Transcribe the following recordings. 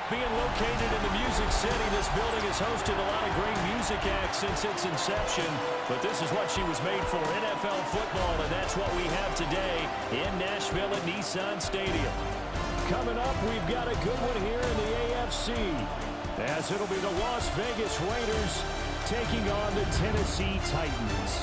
Being located in the Music City, this building has hosted a lot of great music acts since its inception. But this is what she was made for, NFL football, and that's what we have today in Nashville at Nissan Stadium. Coming up, we've got a good one here in the AFC, as it'll be the Las Vegas Raiders taking on the Tennessee Titans.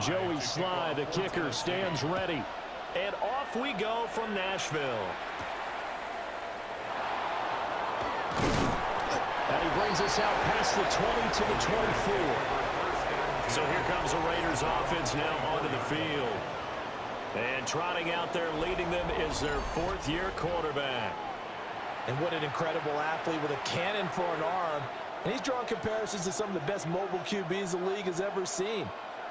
Joey Slye, the kicker, stands ready. And off we go from Nashville. And he brings us out past the 20 to the 24. So here comes the Raiders offense now onto the field. And trotting out there leading them is their fourth-year quarterback. And what an incredible athlete with a cannon for an arm. And he's drawing comparisons to some of the best mobile QBs the league has ever seen.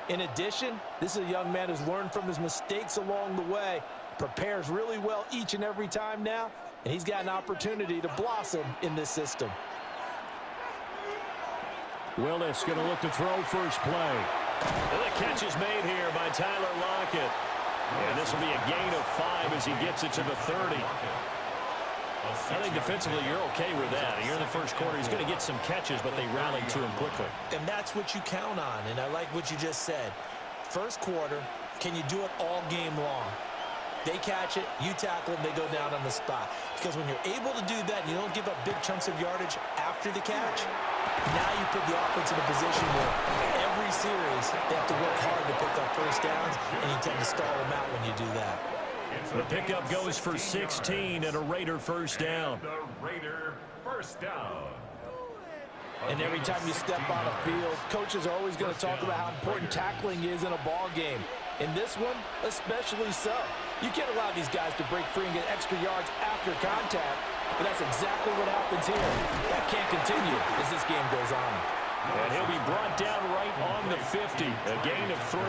In addition, this is a young man who's learned from his mistakes along the way, prepares really well each and every time now, and he's got an opportunity to blossom in this system. Willis going to look to throw first play. And the catch is made here by Tyler Lockett. And this will be a gain of 5 as he gets it to the 30. I think defensively you're okay with that. Here in the first quarter, he's going to get some catches, but they rallied to him quickly. And that's what you count on, and I like what you just said. First quarter, can you do it all game long? They catch it, you tackle them, they go down on the spot. Because when you're able to do that and you don't give up big chunks of yardage after the catch, now you put the offense in a position where every series they have to work hard to pick up first downs, and you tend to stall them out when you do that. The pickup goes for 16 and a Raider first down. And every time you step on a field, coaches are always going to talk about how important tackling is in a ball game. In this one, especially so. You can't allow these guys to break free and get extra yards after contact, but that's exactly what happens here. That can't continue as this game goes on. And he'll be brought down right on the 50, a gain of 3.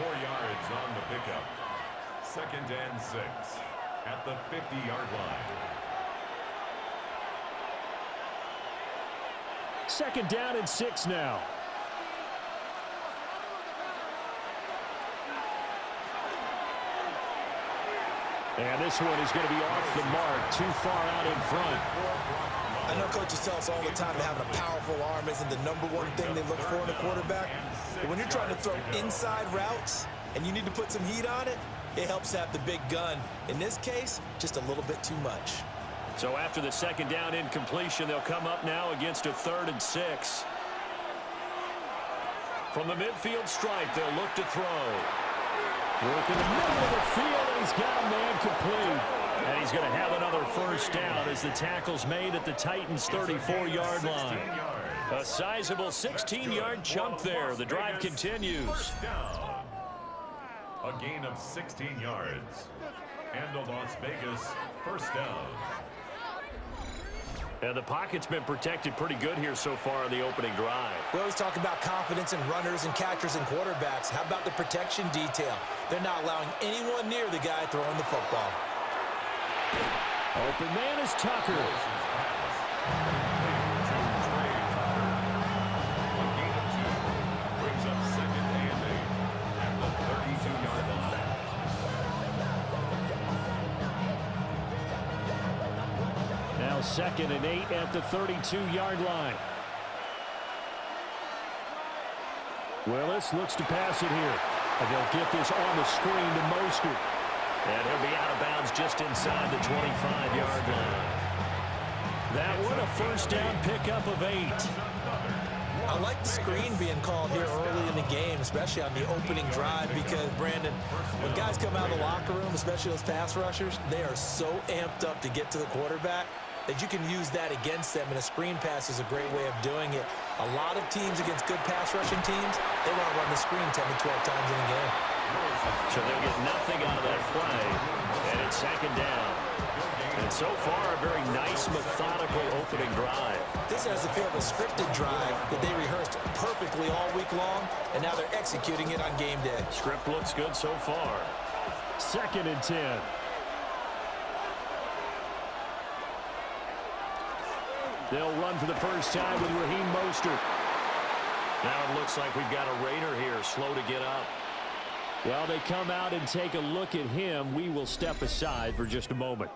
4 yards on the pickup. 2nd and 6 at the 50-yard line. 2nd down and 6 now. And this one is going to be off the mark, too far out in front. I know coaches tell us all the time that having a powerful arm isn't the #1 thing they look for in a quarterback. But when you're trying to throw inside routes and you need to put some heat on it, it helps have the big gun. In this case, just a little bit too much. So after the 2nd down incompletion, they'll come up now against a 3rd and 6. From the midfield stripe, they'll look to throw. Work in the middle of the field, and he's got a man complete. And he's going to have another first down as the tackle's made at the Titans' 34-yard line. A sizable 16-yard chunk there. The drive continues. A gain of 16 yards. And a Las Vegas first down. And the pocket's been protected pretty good here so far on the opening drive. We always talk about confidence in runners and catchers and quarterbacks. How about the protection detail? They're not allowing anyone near the guy throwing the football. Open man is Tucker. Now 2nd and 8 at the 32-yard line. Willis looks to pass it here. And they'll get this on the screen to Mostert. And he'll be out of bounds just inside the 25-yard line. That one a first down pickup of 8. I like the screen being called here early in the game, especially on the opening drive, because, Brandon, when guys come out of the locker room, especially those pass rushers, they are so amped up to get to the quarterback that you can use that against them, and a screen pass is a great way of doing it. A lot of teams against good pass rushing teams, they want to run the screen 10 to 12 times in a game. So they'll get nothing out of that play, and it's second down. And so far, a very nice, methodical opening drive. This has the feel of a scripted drive that they rehearsed perfectly all week long, and now they're executing it on game day. Script looks good so far. 2nd and 10. They'll run for the first time with Raheem Mostert. Now it looks like we've got a Raider here, slow to get up. Well, they come out and take a look at him. We will step aside for just a moment.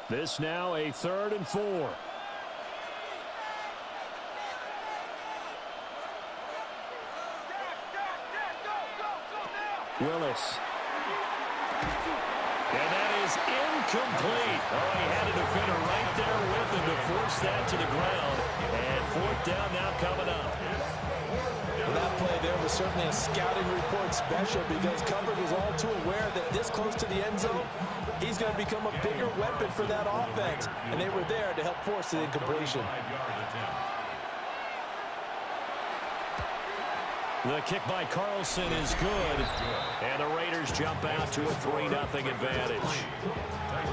This now a 3rd and 4. Willis. And that is incomplete. Oh, he had a defender right there with him to force that to the ground. And 4th down now coming up. Well, that play there was certainly a scouting report special because Cover was all too aware that this close to the end zone, he's going to become a bigger weapon for that offense. And they were there to help force the incompletion. The kick by Carlson is good. And the Raiders jump out to a 3-0 advantage.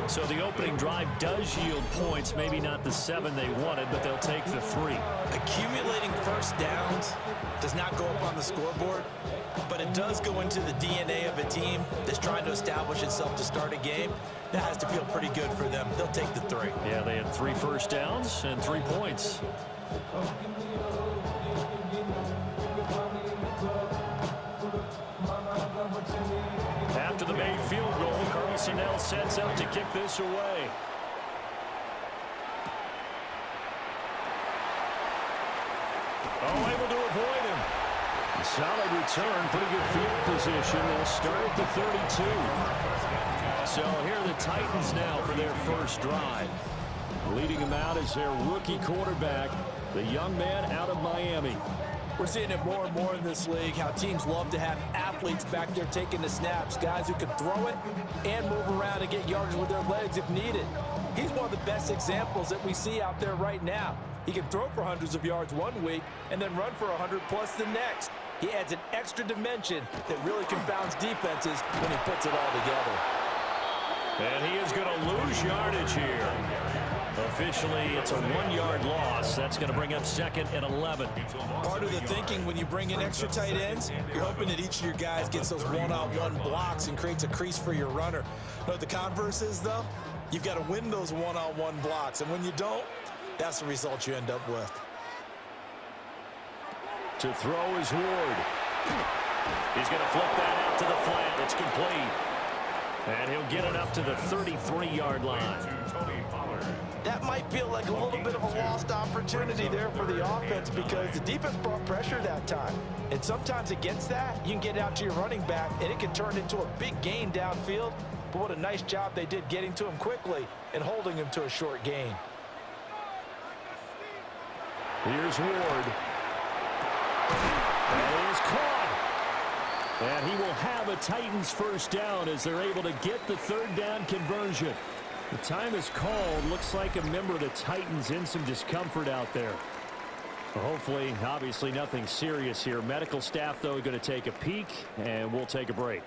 So the opening drive does yield points, maybe not the 7 they wanted, but they'll take the 3. Accumulating first downs does not go up on the scoreboard, but it does go into the DNA of a team that's trying to establish itself to start a game. That has to feel pretty good for them. They'll take the 3. Yeah, they had 3 first downs and 3 points. After the made field goal, Carlson now sets up to kick this away. Oh, able to avoid him. A solid return, pretty good field position. They'll start at the 32. So here are the Titans now for their first drive. Leading them out is their rookie quarterback, the young man out of Miami. We're seeing it more and more in this league, how teams love to have athletes back there taking the snaps, guys who can throw it and move around and get yardage with their legs if needed. He's one of the best examples that we see out there right now. He can throw for hundreds of yards one week and then run for 100+ the next. He adds an extra dimension that really confounds defenses when he puts it all together. And he is going to lose yardage here. Officially, it's a 1-yard loss. That's going to bring up 2nd and 11. Part of the thinking when you bring in extra tight ends, you're hoping that each of your guys gets those one-on-one blocks and creates a crease for your runner. But the converse is, though, you've got to win those one-on-one blocks. And when you don't, that's the result you end up with. To throw is Ward. He's going to flip that out to the flat. It's complete. And he'll get it up to the 33-yard line. That might feel like a little bit of a lost opportunity there for the offense because the defense brought pressure that time. And sometimes against that, you can get out to your running back, and it can turn into a big gain downfield. But what a nice job they did getting to him quickly and holding him to a short gain. Here's Ward. And it is caught. And he will have a Titans first down as they're able to get the 3rd down conversion. The time is called. Looks like a member of the Titans in some discomfort out there. Well, hopefully, obviously nothing serious here. Medical staff, though, are going to take a peek, and we'll take a break.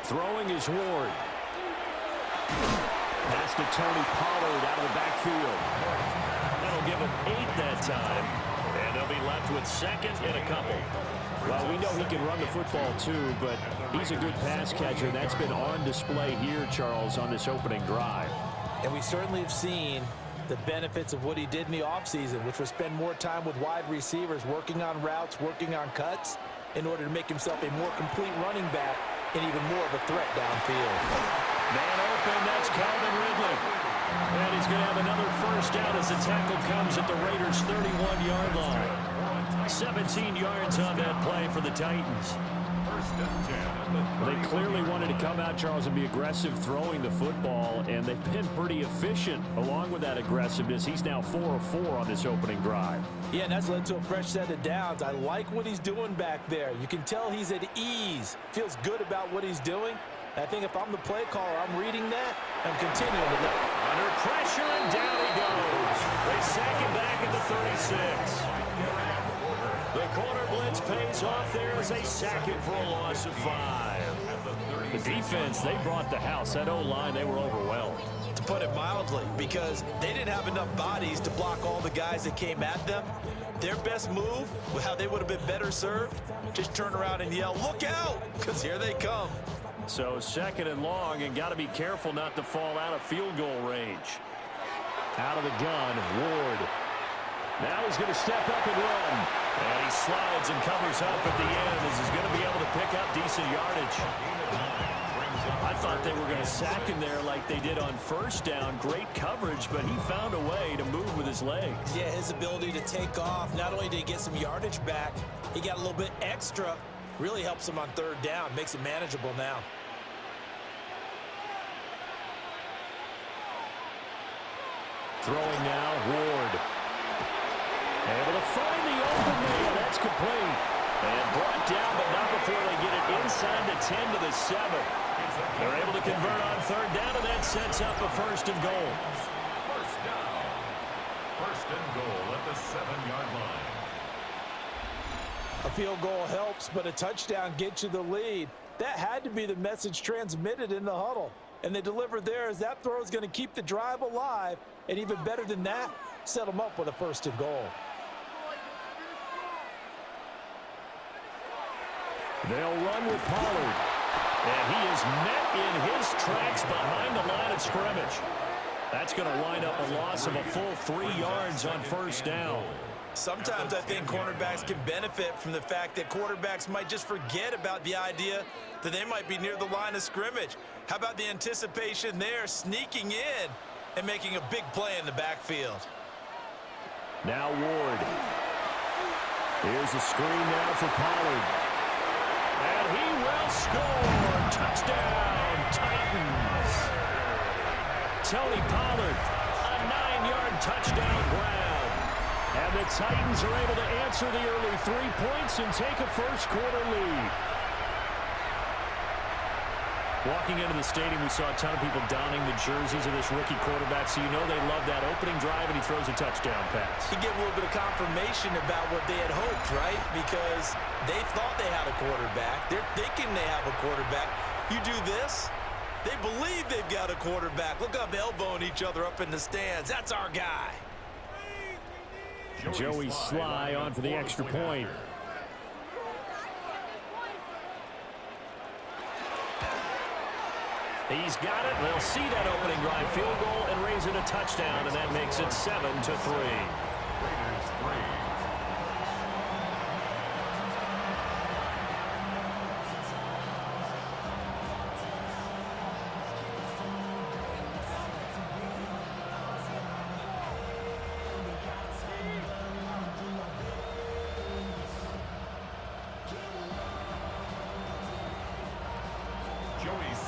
Throwing is Ward. Pass to Tony Pollard out of the backfield. That'll give him 8 that time. And they'll be left with 2nd and a couple. Well, we know he can run the football too, but he's a good pass catcher. That's been on display here, Charles, on this opening drive. And we certainly have seen the benefits of what he did in the offseason, which was spend more time with wide receivers, working on routes, working on cuts, in order to make himself a more complete running back and even more of a threat downfield. Man open, that's Calvin Ridley. And he's going to have another first down as the tackle comes at the Raiders' 31-yard line. 17 yards on that play for the Titans. They clearly wanted to come out, Charles, and be aggressive throwing the football, and they've been pretty efficient along with that aggressiveness. He's now 4 of 4 on this opening drive. Yeah, and that's led to a fresh set of downs. I like what he's doing back there. You can tell he's at ease, feels good about what he's doing. I think if I'm the play caller, I'm reading that and continuing with that. Under pressure, and down he goes. They sack him back at the 36. The corner blitz pays off there as they sack him for a loss of 5. The defense, they brought the house. That O-line, they were overwhelmed. To put it mildly, because they didn't have enough bodies to block all the guys that came at them. Their best move, how they would have been better served, just turn around and yell, "Look out!" because here they come. So 2nd and long, and got to be careful not to fall out of field goal range. Out of the gun, Ward. Now he's going to step up and run. And he slides and covers up at the end as he's going to be able to pick up decent yardage. I thought they were going to sack him there like they did on first down. Great coverage, but he found a way to move with his legs. Yeah, his ability to take off, not only did he get some yardage back, he got a little bit extra. Really helps him on 3rd down, makes it manageable now. Throwing now, Ward. Able to find the open man. That's complete. And brought down, but not before they get it inside the 10 to the 7. They're able to convert on 3rd down, and that sets up a 1st and goal. First down. 1st and goal at the 7-yard line. A field goal helps, but a touchdown gets you the lead. That had to be the message transmitted in the huddle. And they delivered there as that throw is going to keep the drive alive. And even better than that, set them up with a 1st and goal. They'll run with Pollard. And he is met in his tracks behind the line of scrimmage. That's going to wind up a loss of a full 3 yards on 1st down. Sometimes I think cornerbacks can benefit from the fact that quarterbacks might just forget about the idea that they might be near the line of scrimmage. How about the anticipation there, sneaking in and making a big play in the backfield? Now Ward. Here's a screen now for Pollard. And he will score. Touchdown, Titans. Tony Pollard, a 9-yard touchdown grab. And the Titans are able to answer the early 3 points and take a 1st quarter lead. Walking into the stadium, we saw a ton of people donning the jerseys of this rookie quarterback, so you know they love that opening drive, and he throws a touchdown pass. You get a little bit of confirmation about what they had hoped, right? Because they thought they had a quarterback. They're thinking they have a quarterback. You do this, they believe they've got a quarterback. Look up, elbowing each other up in the stands. That's our guy. Joey Sly on for the extra point. He's got it. They'll see that opening drive field goal and raise it a touchdown, and that makes it 7-3. Raiders 3.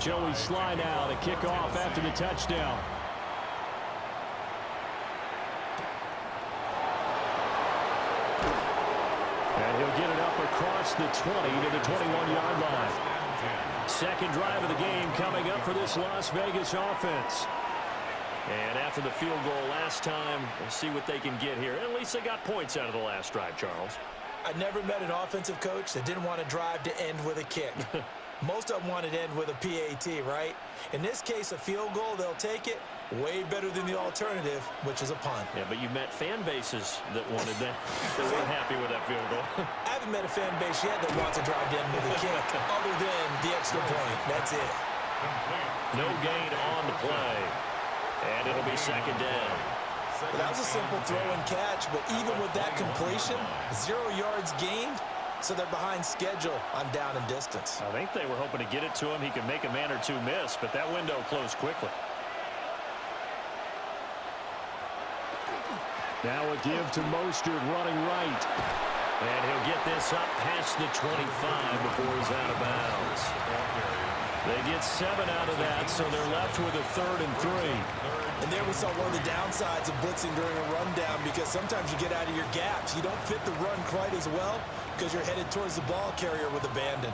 Joey Sly now to kick off after the touchdown. And he'll get it up across the 20 to the 21-yard line. 2nd drive of the game coming up for this Las Vegas offense. And after the field goal last time, we'll see what they can get here. At least they got points out of the last drive, Charles. I never met an offensive coach that didn't want to drive to end with a kick. Most of them want it to end with a PAT, right? In this case, a field goal, they'll take it. Way better than the alternative, which is a punt. Yeah, but you've met fan bases that wanted that. They weren't happy with that field goal. I haven't met a fan base yet that wants to drive to end with a kick, other than the extra point. That's it. No gain on the play. And it'll be 2nd down. Well, that was a simple throw and catch, but even with that completion, 0 yards gained, so they're behind schedule on down and distance. I think they were hoping to get it to him. He could make a man or two miss, but that window closed quickly. Now a give to Mostert running right. And he'll get this up past the 25 before he's out of bounds. They get 7 out of that, so they're left with a 3rd and 3. And there we saw one of the downsides of blitzing during a rundown, because sometimes you get out of your gaps. You don't fit the run quite as well because you're headed towards the ball carrier with abandon.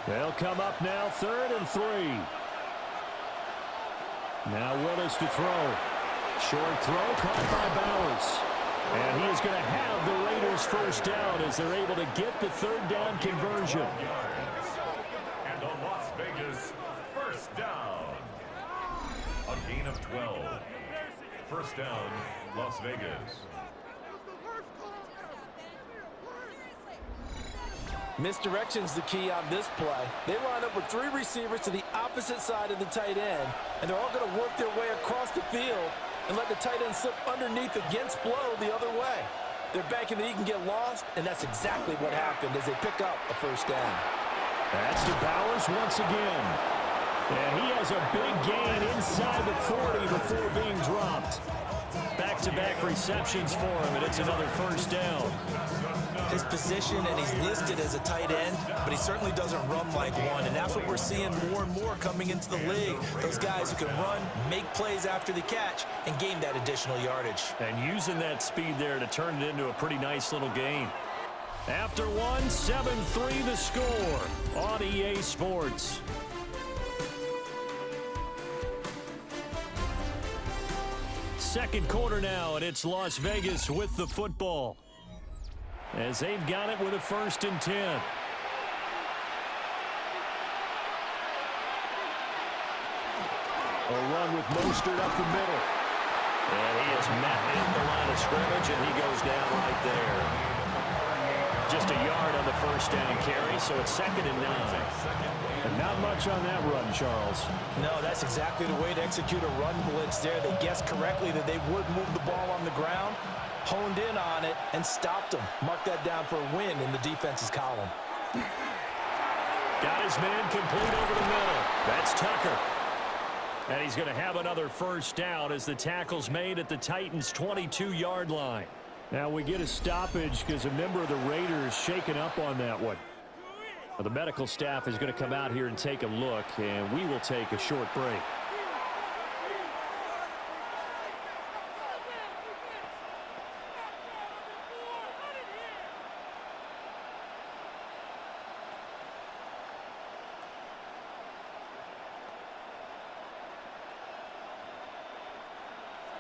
They'll come up now 3rd and 3. Now Willis to throw. Short throw caught by Bowers. And he is going to have the Raiders first down as they're able to get the 3rd down conversion. And the Las Vegas first down. A gain of 12. First down, Las Vegas. Misdirection's the key on this play. They line up with 3 receivers to the opposite side of the tight end, and they're all going to work their way across the field and let the tight end slip underneath against flow the other way. They're banking that he can get lost, and that's exactly what happened as they pick up a first down. That's to Bowers once again. And he has a big gain inside the 40 before being dropped. Back-to-back receptions for him, and it's another first down. His position, and he's listed as a tight end, but he certainly doesn't run like one, and that's what we're seeing more and more coming into the league. Those guys who can run, make plays after the catch, and gain that additional yardage. And using that speed there to turn it into a pretty nice little game. After one, 7-3 the score on EA Sports. Second quarter now, and it's Las Vegas with the football, as they've got it with a 1st and 10. A run with Mostert up the middle. And he is met at the line of scrimmage, and he goes down right there. Just a yard on the first down carry, so it's 2nd and 9. And not much on that run, Charles. No, that's exactly the way to execute a run blitz there. They guessed correctly that they would move the ball on the ground, honed in on it, and stopped them. Mark that down for a win in the defense's column. Got his man complete over the middle. That's Tucker. And he's going to have another first down as the tackle's made at the Titans' 22-yard line. Now we get a stoppage because a member of the Raiders shaken up on that one. Well, the medical staff is going to come out here and take a look, and we will take a short break.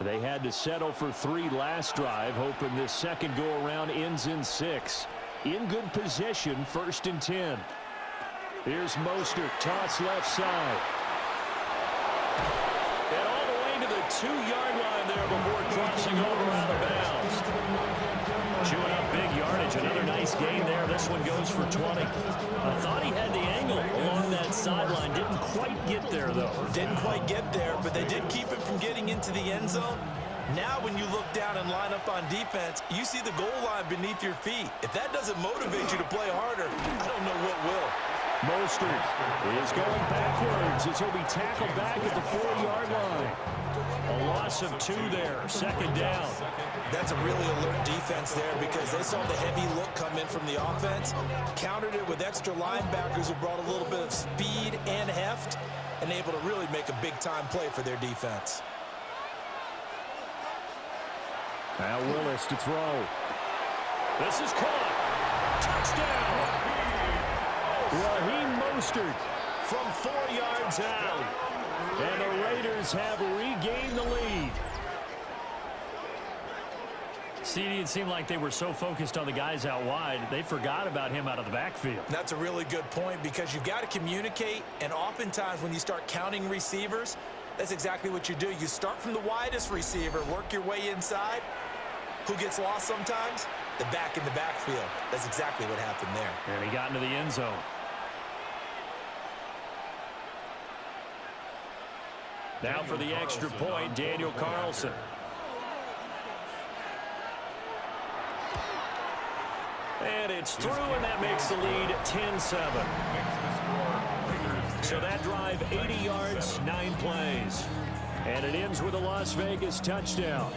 They had to settle for 3 last drive, hoping this second go-around ends in 6. In good position, 1st and 10. Here's Mostert, toss left side. And all the way to the 2-yard line there before crossing over out of bounds. Chewing up big yardage, another nice gain there. This one goes for 20. I thought he had the angle along that sideline. Didn't quite get there, though. Didn't quite get there, but they did keep it from getting into the end zone. Now when you look down and line up on defense, you see the goal line beneath your feet. If that doesn't motivate you to play harder, I don't know what will. Mostert is going backwards as he'll be tackled back at the 4-yard line. A loss of 2 there, 2nd down. That's a really alert defense there because they saw the heavy look come in from the offense, countered it with extra linebackers who brought a little bit of speed and heft, and able to really make a big-time play for their defense. Now Willis to throw. This is caught. Touchdown! Raheem Mostert from 4 yards out. And the Raiders have regained the lead. CD, it seemed like they were so focused on the guys out wide, they forgot about him out of the backfield. That's a really good point because you've got to communicate, and oftentimes when you start counting receivers, that's exactly what you do. You start from the widest receiver, work your way inside. Who gets lost sometimes? The back in the backfield. That's exactly what happened there. And he got into the end zone. Now for the extra point, Daniel Carlson. And it's through, and that makes the lead 10-7. So that drive, 80 yards, 9 plays. And it ends with a Las Vegas touchdown.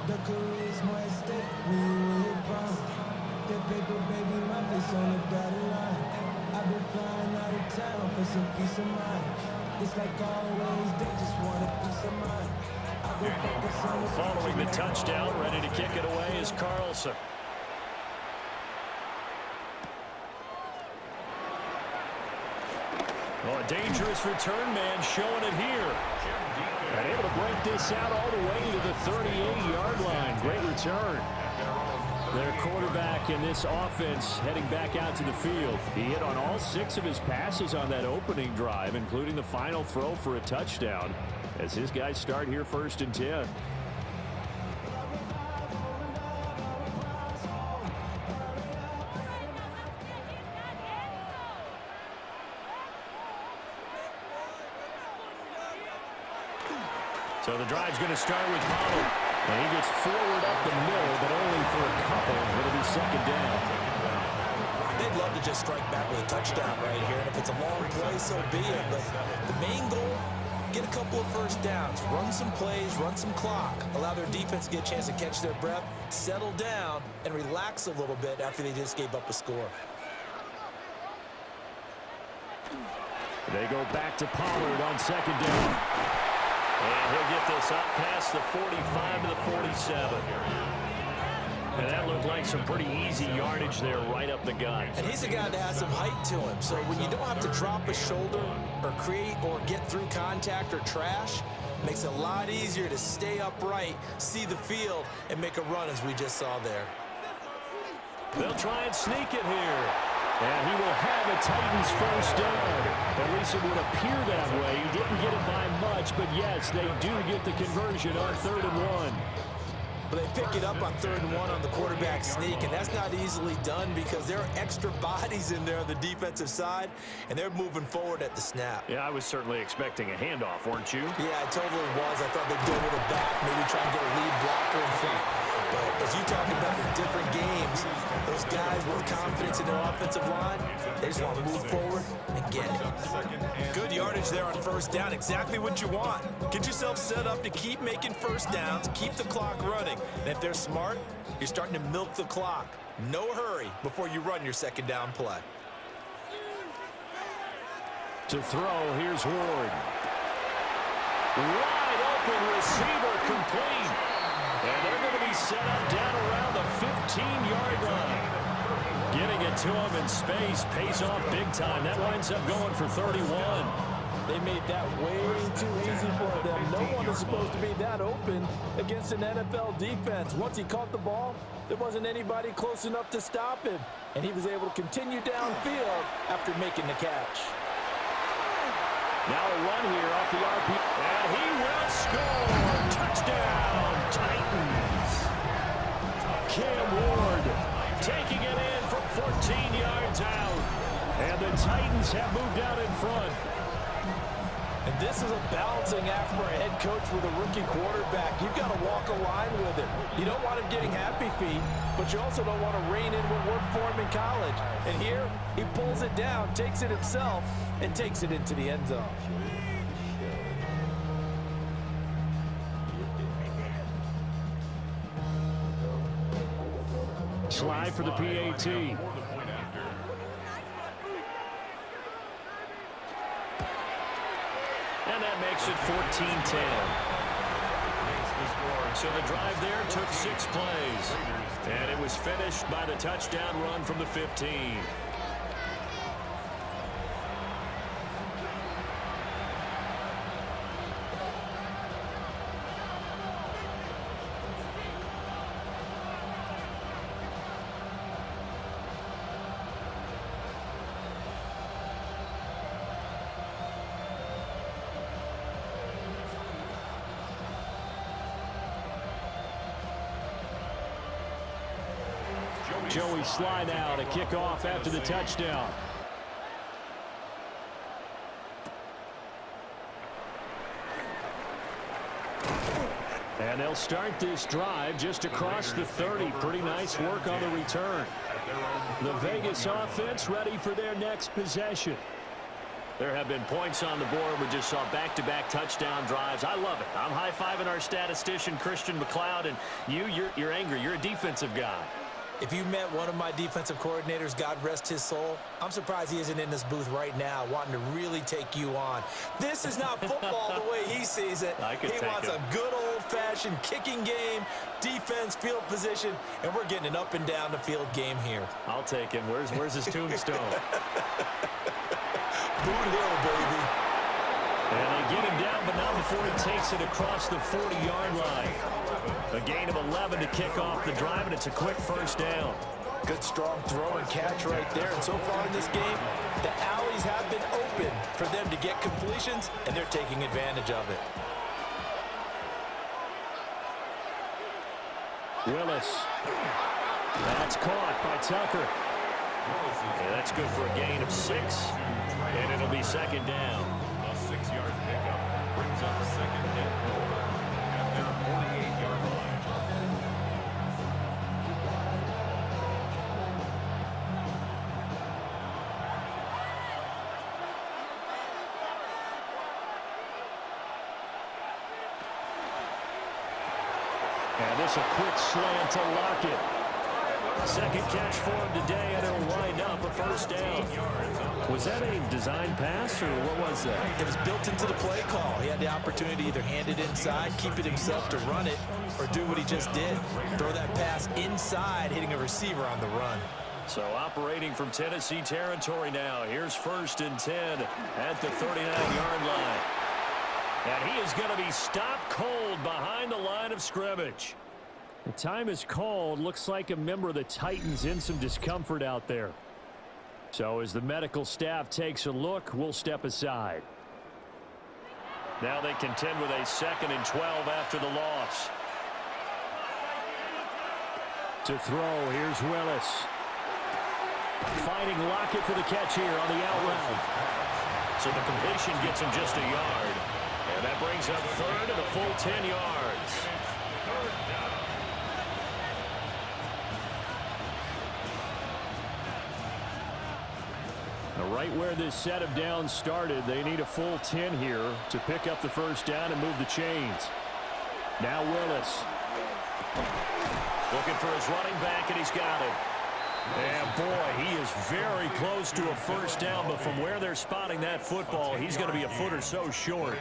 The charisma at stake when you win prime. That paper, baby, my face on the dotted line. I've been flying out of town for some peace of mind. It's like always, they just want a piece of mind. I've been focused on the Following the touchdown, ready to kick it away is Carlson. Oh, a dangerous return man showing it here. And able to break this out all the way to the 38-yard line. Great return. Their quarterback in this offense heading back out to the field. He hit on all 6 of his passes on that opening drive, including the final throw for a touchdown, as his guys start here 1st and 10. So the drive's going to start with Pollard. And he gets forward up the middle, but only for a couple. It'll be 2nd down. They'd love to just strike back with a touchdown right here. And if it's a long play, so be it. But the main goal, get a couple of 1st downs. Run some plays, run some clock. Allow their defense to get a chance to catch their breath, settle down, and relax a little bit after they just gave up a score. They go back to Pollard on 2nd down. And he'll get this up past the 45 to the 47. And that looked like some pretty easy yardage there right up the gut. And he's a guy that has some height to him. So when you don't have to drop a shoulder or create or get through contact or trash, it makes it a lot easier to stay upright, see the field, and make a run as we just saw there. They'll try and sneak it here. And he will have a Titans 1st down. At least it would appear that way. He didn't get it by much, but yes, they do get the conversion on 3rd and 1. But they pick it up on 3rd and 1 on the quarterback sneak, and that's not easily done because there are extra bodies in there on the defensive side, and they're moving forward at the snap. Yeah, I was certainly expecting a handoff, weren't you? Yeah, I totally was. I thought they'd go with it back, maybe try and get a lead blocker in front. But as you talk about in different games, those guys with confidence in their offensive line, they just want to move forward and get it. Good yardage there on 1st down, exactly what you want. Get yourself set up to keep making 1st downs, keep the clock running. And if they're smart, you're starting to milk the clock. No hurry before you run your 2nd down play. To throw, here's Ward. Wide open receiver complete. And they're going to be set up down around the 15-yard line. Getting it to him in space pays off big time. That winds up going for 31. They made that way too easy for them. No one is supposed to be that open against an NFL defense. Once he caught the ball, there wasn't anybody close enough to stop him. And he was able to continue downfield after making the catch. Now a run here off the RP. And he will score. Touchdown, Titans. Cam Ward taking it in from 14 yards out. And the Titans have moved out in front. And this is a balancing act for a head coach with a rookie quarterback. You've got to walk a line with him. You don't want him getting happy feet, but you also don't want to rein in what worked for him in college. And here, he pulls it down, takes it himself, and takes it into the end zone. Slide for the PAT. And that makes it 14-10. So the drive there took 6 plays. And it was finished by the touchdown run from the 15. Joey slide out, a kickoff after the touchdown. And they'll start this drive just across the 30. Pretty nice work on the return. The Vegas offense ready for their next possession. There have been points on the board. We just saw back-to-back touchdown drives. I love it. I'm high-fiving our statistician, Christian McLeod, and you're angry. You're a defensive guy. If you met one of my defensive coordinators, God rest his soul, I'm surprised he isn't in this booth right now wanting to really take you on. This is not football the way he sees it. He wants a good old-fashioned kicking game, defense, field position, and we're getting an up-and-down-the-field game here. I'll take him. Where's his tombstone? Boot Hill, baby. And they get him down, but not before he takes it across the 40-yard line. A gain of 11 to kick off the drive, and it's a quick first down. Good, strong throw and catch right there. And so far in this game, the alleys have been open for them to get completions, and they're taking advantage of it. Willis. That's caught by Tucker. Yeah, that's good for a gain of 6, and it'll be second down. A 6-yard pickup brings up second and 4 at their 48-yard line. And this a quick slant to Lockett. Second catch for him today, and it'll wind up a first down. Was that a design pass, or what was that? It was built into the play call. He had the opportunity to either hand it inside, keep it himself to run it, or do what he just did. Throw that pass inside, hitting a receiver on the run. So operating from Tennessee territory now. Here's 1st and 10 at the 39-yard line. And he is going to be stopped cold behind the line of scrimmage. The time is called. Looks like a member of the Titans in some discomfort out there. So as the medical staff takes a look, we'll step aside. Now they contend with a 2nd and 12 after the loss. To throw, here's Willis. Finding Lockett for the catch here on the out route. So the completion gets him just a yard. And that brings up 3rd and a full 10 yards. Right where this set of downs started, they need a full 10 here to pick up the first down and move the chains. Now Willis. Looking for his running back, and he's got it. And boy, he is very close to a first down, but from where they're spotting that football, he's going to be a foot or so short.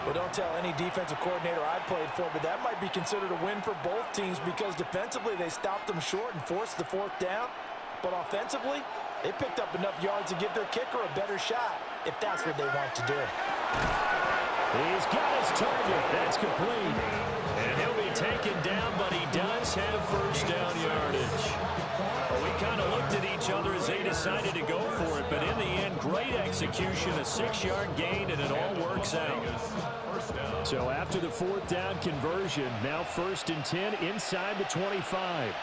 Well, don't tell any defensive coordinator I played for, but that might be considered a win for both teams because defensively they stopped them short and forced the 4th down. But offensively, they picked up enough yards to give their kicker a better shot, if that's what they want to do. He's got his target. That's complete. And he'll be taken down, but he does have first down yardage. Well, we kind of looked at each other as they decided to go for it, but in the end, great execution, a 6-yard gain, and it all works out. So after the 4th down conversion, now 1st and 10 inside the 25.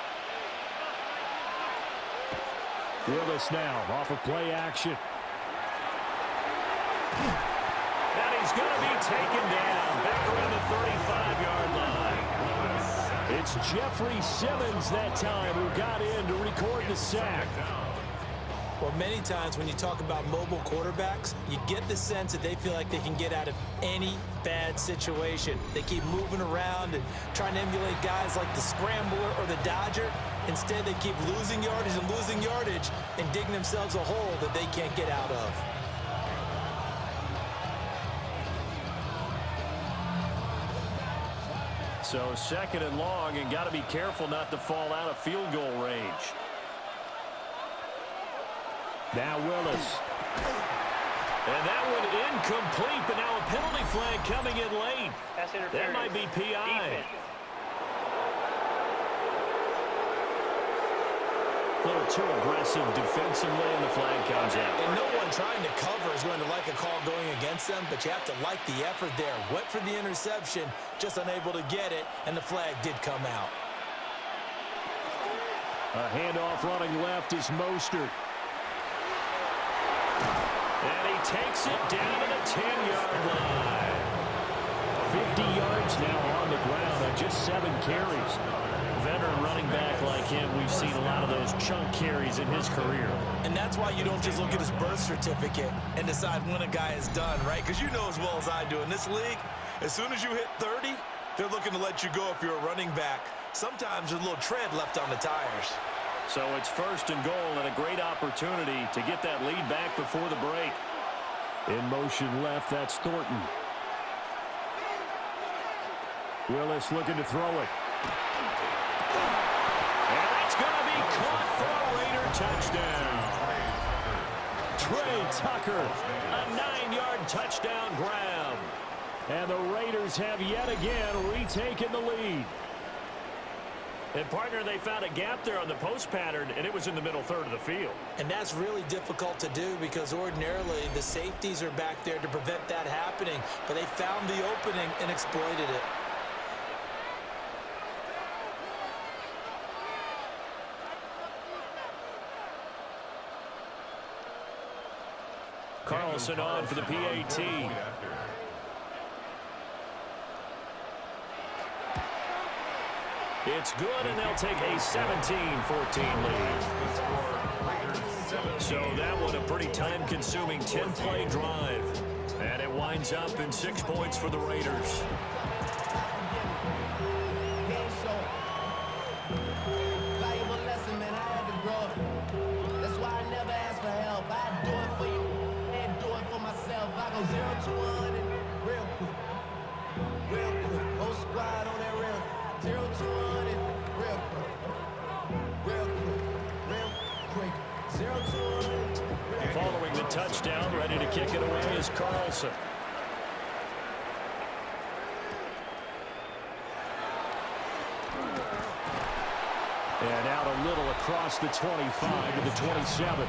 Willis now off of play action. And he's going to be taken down back around the 35-yard line. It's Jeffrey Simmons that time who got in to record the sack. Well, many times when you talk about mobile quarterbacks, you get the sense that they feel like they can get out of any bad situation. They keep moving around and trying to emulate guys like the Scrambler or the Dodger. Instead, they keep losing yardage and digging themselves a hole that they can't get out of. So 2nd and long, and got to be careful not to fall out of field goal range. Now Willis. And that one incomplete, but now a penalty flag coming in late. That might be PI. A little too aggressive defensively, and the flag comes out. And no one trying to cover is going to like a call going against them, but you have to like the effort there. Went for the interception, just unable to get it, and the flag did come out. A handoff running left is Mostert. And he takes it down to the 10-yard line. 50 yards now on the ground. carries. Veteran running back like him, we've seen a lot of those chunk carries in his career. And that's why you don't just look at his birth certificate and decide when a guy is done, right? Because you know as well as I do, in this league, as soon as you hit 30, they're looking to let you go if you're a running back. Sometimes there's a little tread left on the tires. So it's 1st and goal and a great opportunity to get that lead back before the break. In motion left, that's Thornton. Willis looking to throw it. And it's going to be caught for a Raider touchdown. Trey Tucker, a 9-yard touchdown grab. And the Raiders have yet again retaken the lead. And, partner, they found a gap there on the post pattern, and it was in the middle third of the field. And that's really difficult to do because ordinarily the safeties are back there to prevent that happening. But they found the opening and exploited it. Carlson on for the PAT. It's good, and they'll take a 17-14 lead. So that one a pretty time-consuming 10-play drive. And it winds up in 6 points for the Raiders. Valuable lesson, man. I had to grow up. That's why I never ask for help. I do it for you and do it for myself. I go 0 to 100 real quick. Real quick. Whole squad on that real 0 to 100 real quick. Real quick. Real quick. 0 to 100. Following the touchdown, ready to kick it away is Carlson. And out a little across the 25 to the 27.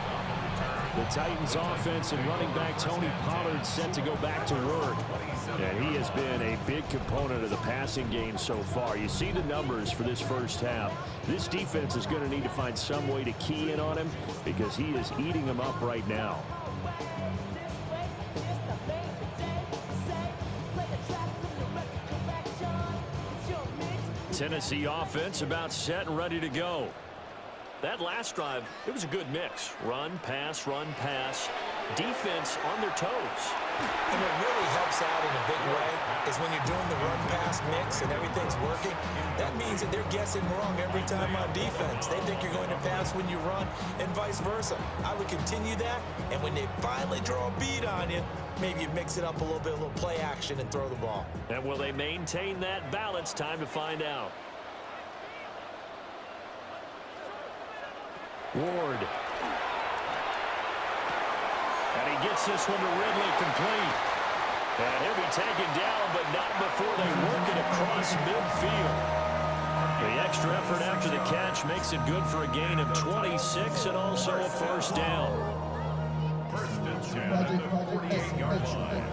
The Titans offense and running back Tony Pollard set to go back to work. And he has been a big component of the passing game so far. You see the numbers for this first half. This defense is going to need to find some way to key in on him because he is eating them up right now. Tennessee offense about set and ready to go. That last drive, it was a good mix. Run, pass, defense on their toes. And what really helps out in a big way is when you're doing the run-pass mix and everything's working, that means that they're guessing wrong every time on defense. They think you're going to pass when you run and vice versa. I would continue that, and when they finally draw a beat on you, maybe you mix it up a little bit, a little play action and throw the ball. And will they maintain that balance? Time to find out. Ward. And he gets this one to Ridley complete. And he'll be taken down, but not before they work it across midfield. The extra effort after the catch makes it good for a gain of 26 and also a first down. First and 10 at the 48-yard line.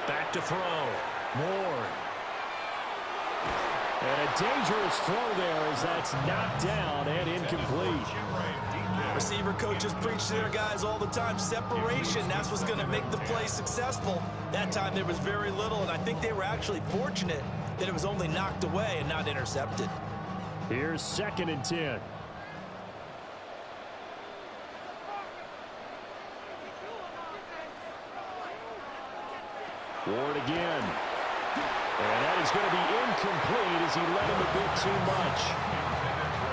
Back to throw. Moore. And a dangerous throw there as that's knocked down and incomplete. Receiver coaches preach to their guys all the time. Separation, that's what's going to make the play successful. That time there was very little, and I think they were actually fortunate that it was only knocked away and not intercepted. Here's 2nd and 10. Ward again. And that is going to be incomplete as he led him a bit too much.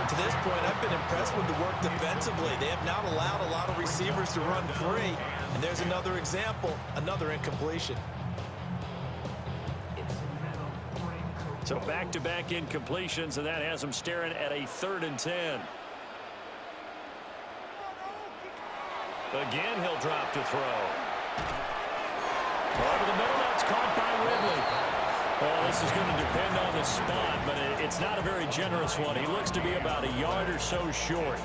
To this point, I've been impressed with the work defensively. They have not allowed a lot of receivers to run free. And there's another example, another incompletion. So back-to-back incompletions, and that has him staring at a 3rd and 10. Again, he'll drop to throw. Over the middle, that's caught by Ridley. Well, this is going to depend on the spot, but it's not a very generous one. He looks to be about a yard or so short.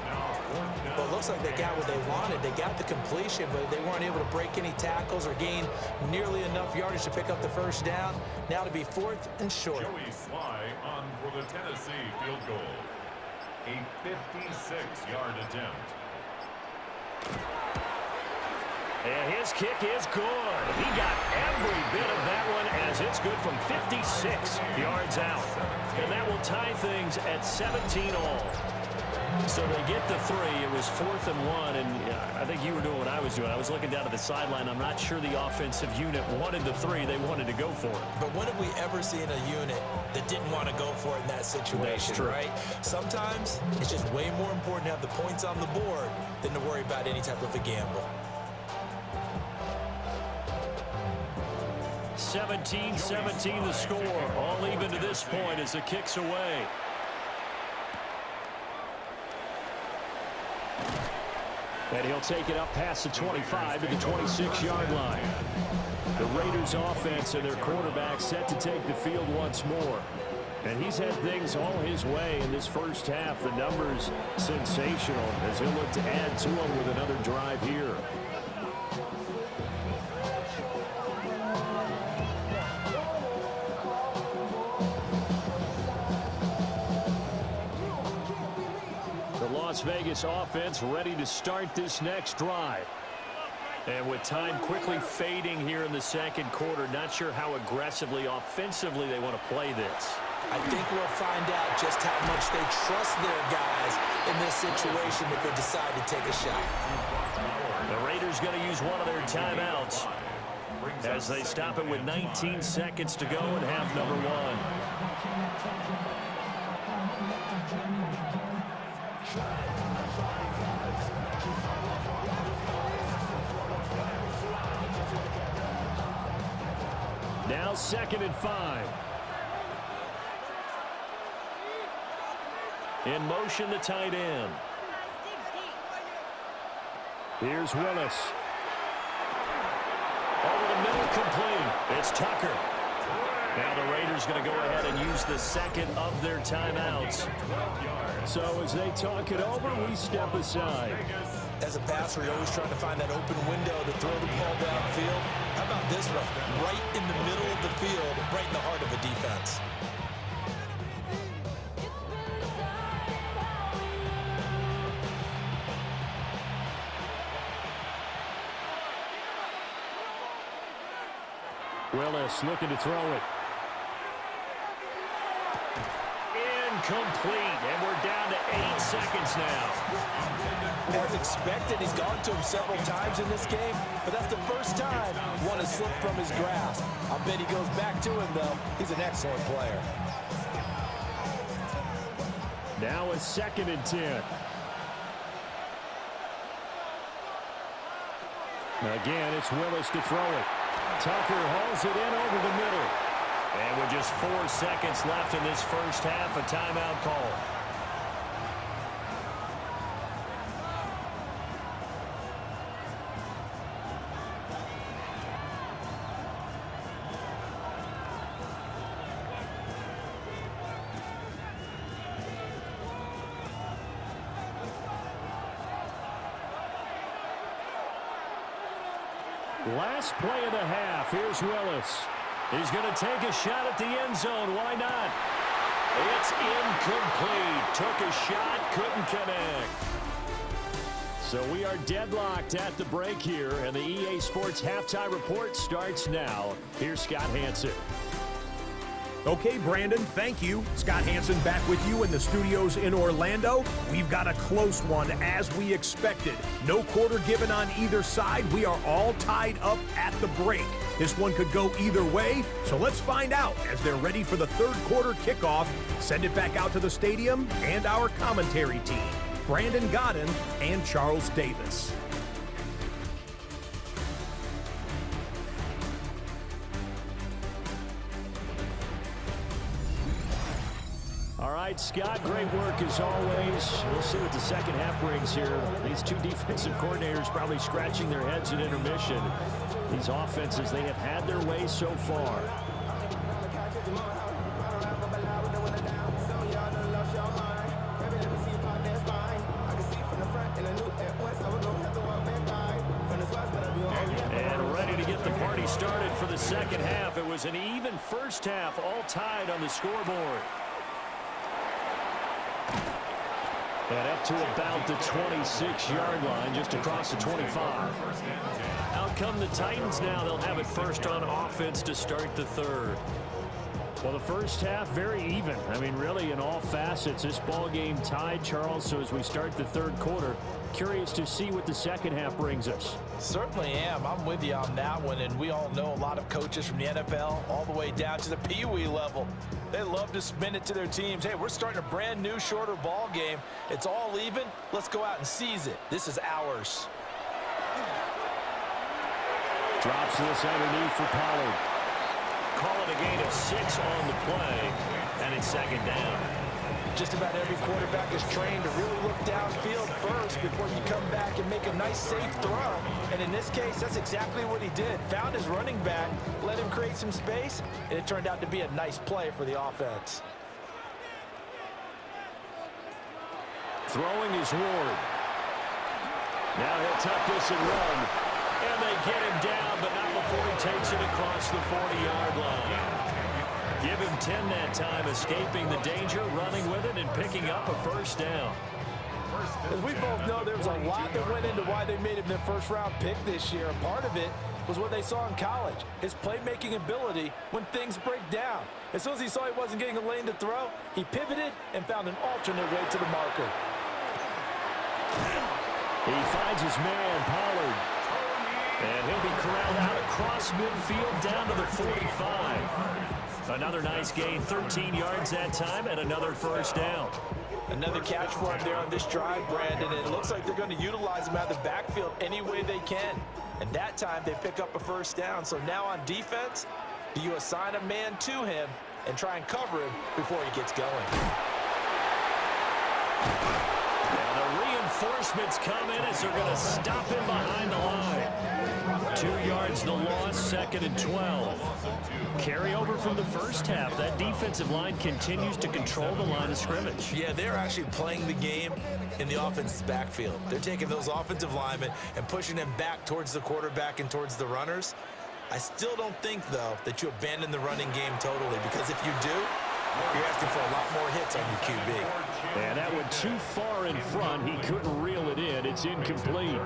Well, it looks like they got what they wanted. They got the completion, but they weren't able to break any tackles or gain nearly enough yardage to pick up the first down. Now to be 4th and short. Joey Sly on for the Tennessee field goal. A 56-yard attempt. And his kick is good. He got every bit of that one as it's good from 56 yards out. And that will tie things at 17 all. So they get the 3. It was 4th and 1, and I think you were doing what I was doing. I was looking down at the sideline. I'm not sure the offensive unit wanted the 3. They wanted to go for it. But when have we ever seen a unit that didn't want to go for it in that situation, right? Sometimes it's just way more important to have the points on the board than to worry about any type of a gamble. 17-17 the score. All even to this point as the kick's away. And he'll take it up past the 25 to the 26-yard line. The Raiders offense and their quarterback set to take the field once more. And he's had things all his way in this first half. The numbers sensational as he'll look to add to them with another drive here. Las Vegas offense ready to start this next drive. And with time quickly fading here in the second quarter, not sure how aggressively, offensively they want to play this. I think we'll find out just how much they trust their guys in this situation if they decide to take a shot. The Raiders going to use one of their timeouts as they stop it with 19 seconds to go in half number 1. Now 2nd and 5. In motion, the tight end. Here's Willis. Over the middle, complete. It's Tucker. Now the Raiders going to go ahead and use the second of their timeouts. So as they talk it over, we step aside. As a passer, you're always trying to find that open window to throw the ball downfield. How about this one? Right in the middle of the field, right in the heart of a defense. Willis looking to throw it. Incomplete, and we're down to 8 seconds now. As expected, he's gone to him several times in this game, but that's the first time one has slipped from his grasp. I bet he goes back to him, though. He's an excellent player. Now a 2nd and 10. Again, it's Willis to throw it. Tucker hauls it in over the middle. And with just 4 seconds left in this first half, a timeout call. Last play of the half. Here's Willis. He's going to take a shot at the end zone. Why not? It's incomplete. Took a shot, couldn't connect. So we are deadlocked at the break here, and the EA Sports Halftime Report starts now. Here's Scott Hanson. Okay, Brandon, thank you. Scott Hanson back with you in the studios in Orlando. We've got a close one, as we expected. No quarter given on either side. We are all tied up at the break. This one could go either way, so let's find out as they're ready for the third quarter kickoff. Send it back out to the stadium and our commentary team, Brandon Godden and Charles Davis. All right, Scott, great work as always. We'll see what the second half brings here. These two defensive coordinators probably scratching their heads at intermission. These offenses, they have had their way so far. And ready to get the party started for the second half. It was an even first half, all tied on the scoreboard. And up to about the 26-yard line, just across the 25. come the Titans now. They'll have it first on offense to start the third. Well, the first half, very even. I mean, really, in all facets, this ball game tied, Charles. So as we start the third quarter, curious to see what the second half brings us. Certainly am. I'm with you on that one. And we all know a lot of coaches from the NFL all the way down to the Pee Wee level. They love to spin it to their teams. Hey, we're starting a brand new, shorter ball game. It's all even. Let's go out and seize it. This is ours. Drops this underneath for Pollard. Call it a gain of 6 on the play, and it's second down. Just about every quarterback is trained to really look downfield first before you come back and make a nice, safe throw. And in this case, that's exactly what he did. Found his running back, let him create some space, and it turned out to be a nice play for the offense. Throwing is Ward. Now he'll tuck this and run. And they get him down, but not before he takes it across the 40-yard line. Give him 10 that time, escaping the danger, running with it, and picking up a first down. As we both know, there was a lot that went into why they made him their first-round pick this year. Part of it was what they saw in college, his playmaking ability when things break down. As soon as he saw he wasn't getting a lane to throw, he pivoted and found an alternate way to the marker. He finds his man, Pollard. And he'll be corralled out across midfield down to the 45. Another nice gain, 13 yards that time, and another first down. Another catch for him there on this drive, Brandon. It looks like they're going to utilize him out of the backfield any way they can. And that time they pick up a first down. So now on defense, do you assign a man to him and try and cover him before he gets going? And the reinforcements come in as they're going to stop him behind the line. 2 yards the loss, second and 12. Carry over from the first half. That defensive line continues to control the line of scrimmage. Yeah, they're actually playing the game in the offense's backfield. They're taking those offensive linemen and pushing them back towards the quarterback and towards the runners. I still don't think, though, that you abandon the running game totally, because if you do, you're asking for a lot more hits on your QB. And that went too far in front. He couldn't reel it in. It's incomplete.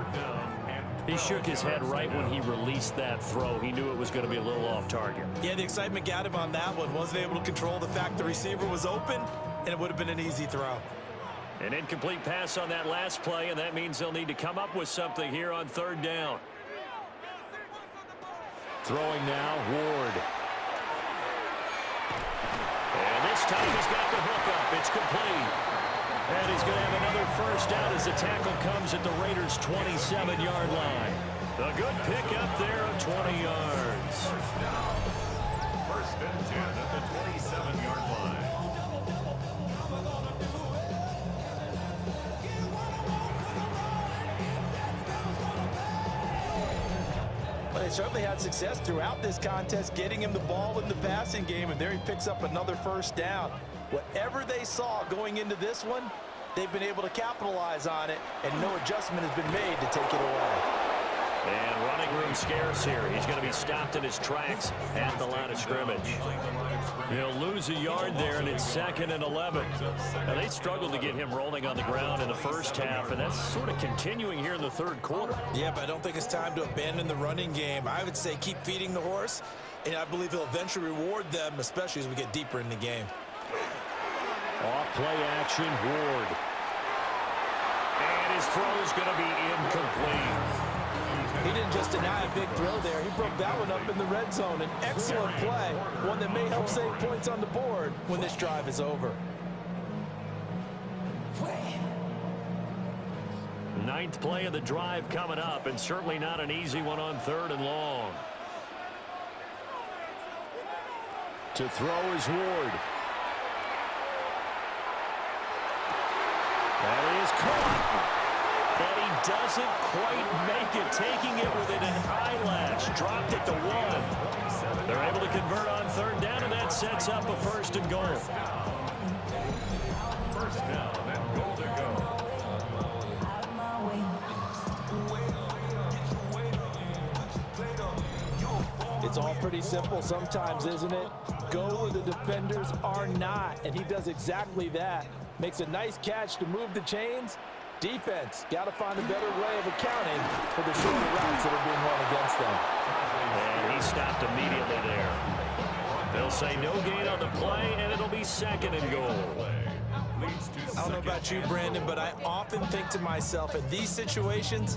He shook his head right when he released that throw. He knew it was going to be a little off target. Yeah, the excitement got him on that one. Wasn't able to control the fact the receiver was open, and it would have been an easy throw. An incomplete pass on that last play, and that means they'll need to come up with something here on third down. Throwing now, Ward. And this time he's got the hook up. It's complete. And he's going to have another first down as the tackle comes at the Raiders' 27-yard line. A good pickup there of 20 yards. First and 10 at the 27-yard line. But they certainly had success throughout this contest, getting him the ball in the passing game, and there he picks up another first down. Whatever they saw going into this one, they've been able to capitalize on it, and no adjustment has been made to take it away. And running room scarce here. He's going to be stopped in his tracks at the line of scrimmage. He'll lose a yard there, and it's second and 11. Now, they struggled to get him rolling on the ground in the first half, and that's sort of continuing here in the third quarter. Yeah, but I don't think it's time to abandon the running game. I would say keep feeding the horse, and I believe he'll eventually reward them, especially as we get deeper in the game. Off play action, Ward. And his throw is going to be incomplete. He didn't just deny a big throw there. He broke that one up in the red zone. An excellent play, one that may help save points on the board when this drive is over. Ninth play of the drive coming up, and certainly not an easy one on third and long. To throw is Ward. That is caught. And he doesn't quite make it, taking it within an eyelash. Dropped it to 1. They're able to convert on third down, and that sets up a first and goal. First down and goal to go. It's all pretty simple sometimes, isn't it? Go where the defenders are not, and he does exactly that. Makes a nice catch to move the chains. Defense got to find a better way of accounting for the shorter routes that are being run against them. say no gain on the play, and it'll be 2nd and goal. I don't know about you, Brandon, but I often think to myself, in these situations,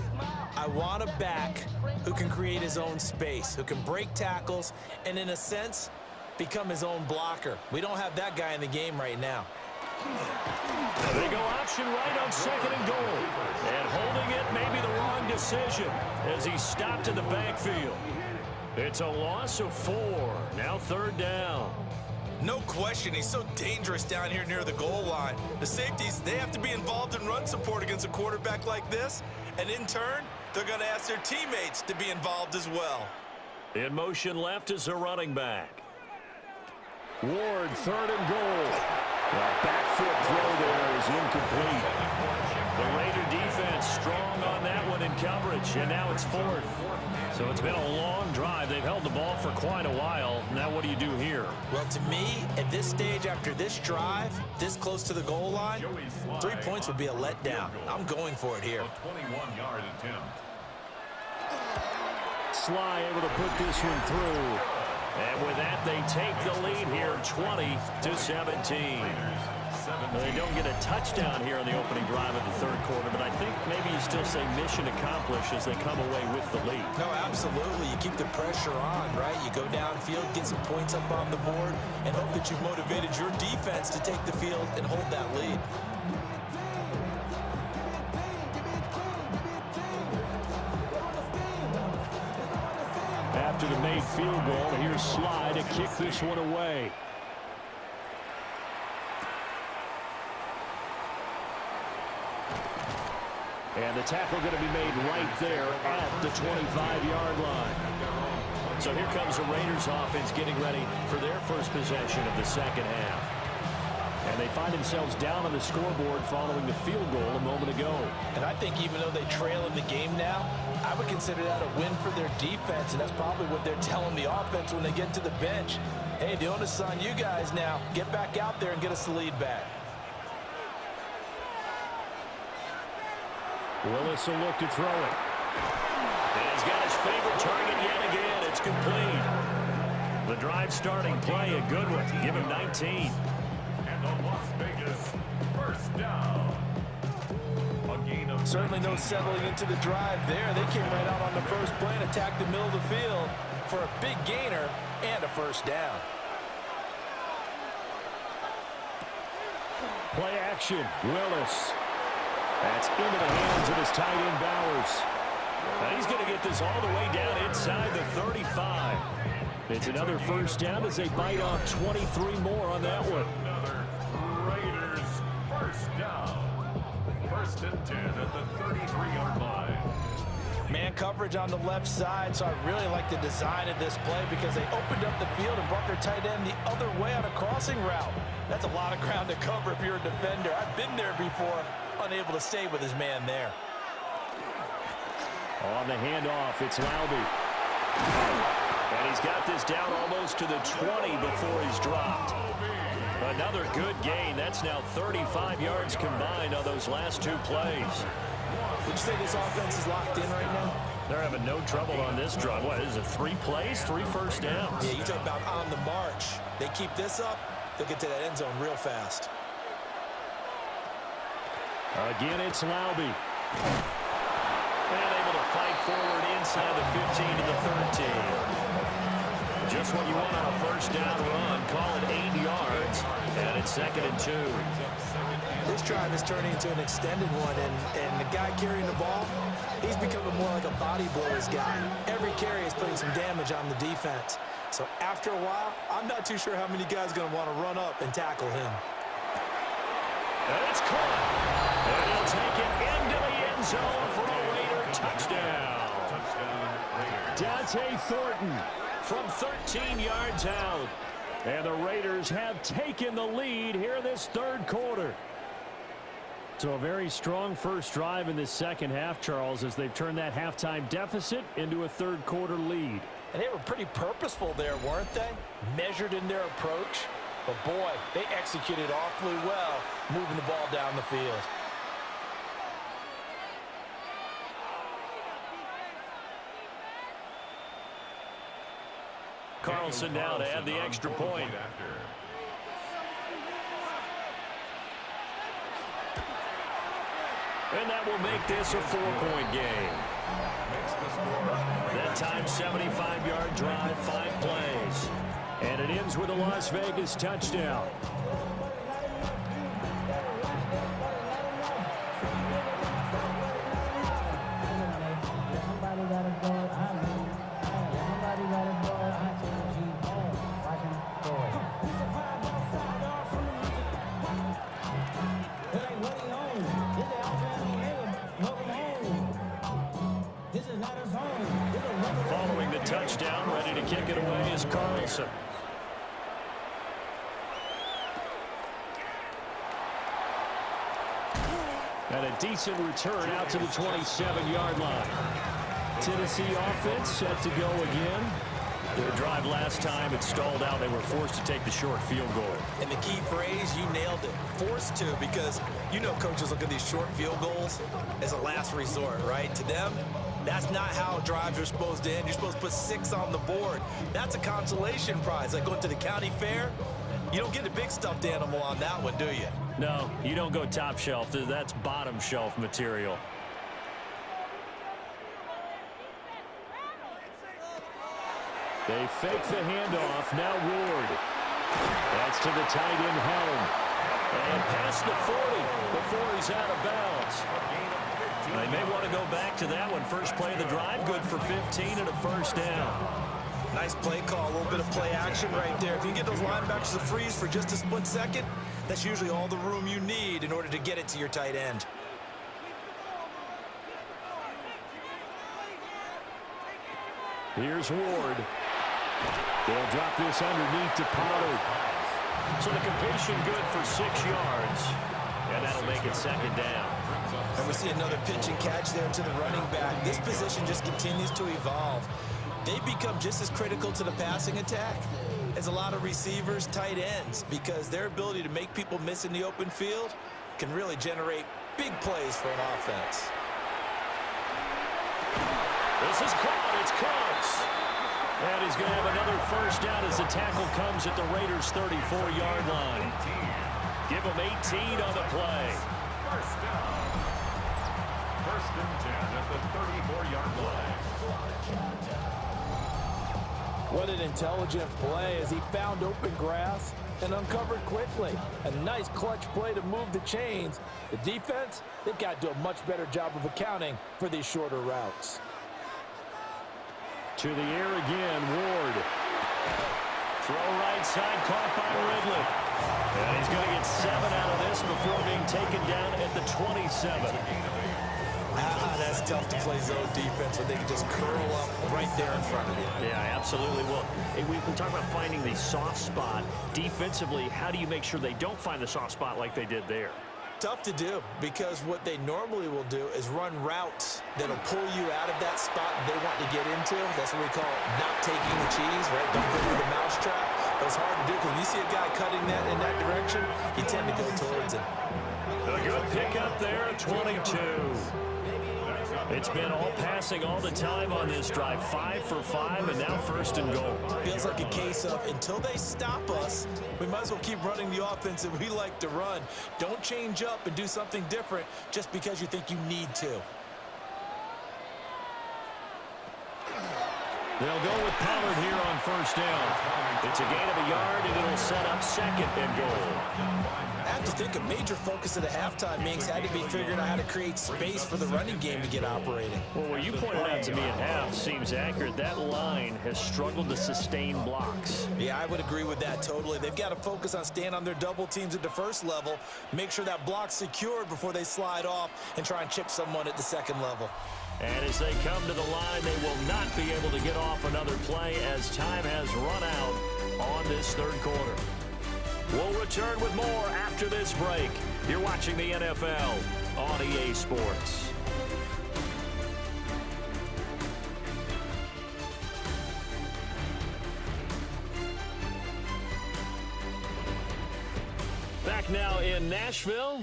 I want a back who can create his own space, who can break tackles, and in a sense, become his own blocker. We don't have that guy in the game right now. They go option right on 2nd and goal. And holding it may be the wrong decision as he stopped in the backfield. It's a loss of 4. Now 3rd down. No question, he's so dangerous down here near the goal line. The safeties, they have to be involved in run support against a quarterback like this. And in turn, they're going to ask their teammates to be involved as well. In motion left is a running back. Ward, 3rd and goal. The back foot throw there is incomplete. The Raider defense strong on that one in coverage, and now it's 4th. So it's been a long drive. They've held the ball for quite a while. Now what do you do here? Well, to me, at this stage after this drive, this close to the goal line, 3 points would be a letdown. I'm going for it here. A 21-yard attempt. Sly able to put this one through. And with that, they take the lead here, 20-17. They don't get a touchdown here in the opening drive of the 3rd quarter, but I think maybe you still say mission accomplished as they come away with the lead. No, absolutely. You keep the pressure on, right? You go downfield, get some points up on the board, and hope that you've motivated your defense to take the field and hold that lead. After the made field goal, here's Sly to kick this one away. And the tackle going to be made right there at the 25-yard line. So here comes the Raiders offense getting ready for their first possession of the 2nd half. And they find themselves down on the scoreboard following the field goal a moment ago. And I think even though they trail in the game now, I would consider that a win for their defense, and that's probably what they're telling the offense when they get to the bench. Hey, the onus is on you guys now. Get back out there and get us the lead back. Willis will look to throw it. And he's got his favorite target yet again. It's complete. The drive starting play, a good one. Give him 19. And the Las Vegas first down. A gain of Certainly no settling into the drive there. They came right out on the first play and attacked the middle of the field for a big gainer and a first down. Play action. Willis. That's into the hands of his tight end, Bowers. And he's going to get this all the way down inside the 35. It's another first down as they bite off 23 more on that one. another Raiders first down. 1st and 10 at the 33-yard line. Man coverage on the left side, so I really like the design of this play because they opened up the field and brought their tight end the other way on a crossing route. That's a lot of ground to cover if you're a defender. I've been there before, unable to stay with his man there. On the handoff, it's Laube. And he's got this down almost to the 20 before he's dropped. Another good gain. That's now 35 yards combined on those last 2 plays. Would you say this offense is locked in right now? They're having no trouble on this drive. What is it, 3 plays, 3 first downs? Yeah, you talk about on the march. They keep this up, they'll get to that end zone real fast. Again, it's Laube. And able to fight forward inside the 15 to the 13. Just what you want on a first down run. Call it 8 yards. And it's 2nd and 2. This drive is turning into an extended one, and the guy carrying the ball, he's becoming more like a body blows guy. Every carry is putting some damage on the defense. So after a while, I'm not too sure how many guys are going to want to run up and tackle him. And it's caught. And he'll take it into the end zone for a Raider touchdown. Dante Thornton from 13 yards out. And the Raiders have taken the lead here in this 3rd quarter. So a very strong first drive in this 2nd half, Charles, as they've turned that halftime deficit into a 3rd quarter lead. And they were pretty purposeful there, weren't they? Measured in their approach. But boy, they executed awfully well, moving the ball down the field. Carlson now to add the extra point. And that will make this a 4-point game. That time, 75-yard drive, 5 plays. And it ends with a Las Vegas touchdown. Following the touchdown, ready to kick it away is Carlson. And a decent return out to the 27-yard line. Tennessee offense set to go again. Their drive last time, it stalled out. They were forced to take the short field goal. And the key phrase, you nailed it. Forced to, because you know coaches look at these short field goals as a last resort, right? To them, that's not how drives are supposed to end. You're supposed to put 6 on the board. That's a consolation prize. Like going to the county fair, you don't get a big stuffed animal on that one, do you? No, you don't go top shelf. That's bottom shelf material. They fake the handoff. Now Ward. That's to the tight end, Helm. And past the 40 before he's out of bounds. They may want to go back to that one. First play of the drive, good for 15 and a first down. Nice play call, a little bit of play action right there. If you get those linebackers to freeze for just a split second, that's usually all the room you need in order to get it to your tight end. Here's Ward. They'll drop this underneath to Pollard. So the completion good for 6 yards. And that'll make it second down. And we see another pitch and catch there to the running back. This position just continues to evolve. They become just as critical to the passing attack as a lot of receivers, tight ends, because their ability to make people miss in the open field can really generate big plays for an offense. This is caught. It's Cox. And he's going to have another first down as the tackle comes at the Raiders' 34-yard line. Give him 18 on the play. First down. First and 10 at the 34-yard line. What an intelligent play as he found open grass and uncovered quickly. A nice clutch play to move the chains. The defense, they've got to do a much better job of accounting for these shorter routes. To the air again, Ward. Throw right side, caught by Ridley. And he's going to get 7 out of this before being taken down at the 27. That's tough to play zone defense when they can just curl up right there in front of you. Yeah, absolutely. Well, we talk about finding the soft spot. Defensively, how do you make sure they don't find the soft spot like they did there? Tough to do, because what they normally will do is run routes that'll pull you out of that spot they want to get into. That's what we call not taking the cheese, right? Don't go through the mousetrap. But it's hard to do, because when you see a guy cutting that in that direction, you tend to go towards him. A good pickup there at 22. It's been all passing all the time on this drive. 5 for 5, and now first and goal. Feels like a case of, until they stop us, we might as well keep running the offense that we like to run. Don't change up and do something different just because you think you need to. They'll go with Pollard here on first down. It's a gain of a yard, and it'll set up second and goal. I have to think a major focus of the halftime meetings had to be figuring out how to create space for the running game to get operating. Well, what you pointed out to me at half seems accurate. That line has struggled to sustain blocks. Yeah, I would agree with that totally. They've got to focus on staying on their double teams at the first level, make sure that block's secured before they slide off and try and chip someone at the second level. And as they come to the line, they will not be able to get off another play as time has run out on this third quarter. We'll return with more after this break. You're watching the NFL on EA Sports. Back now in Nashville.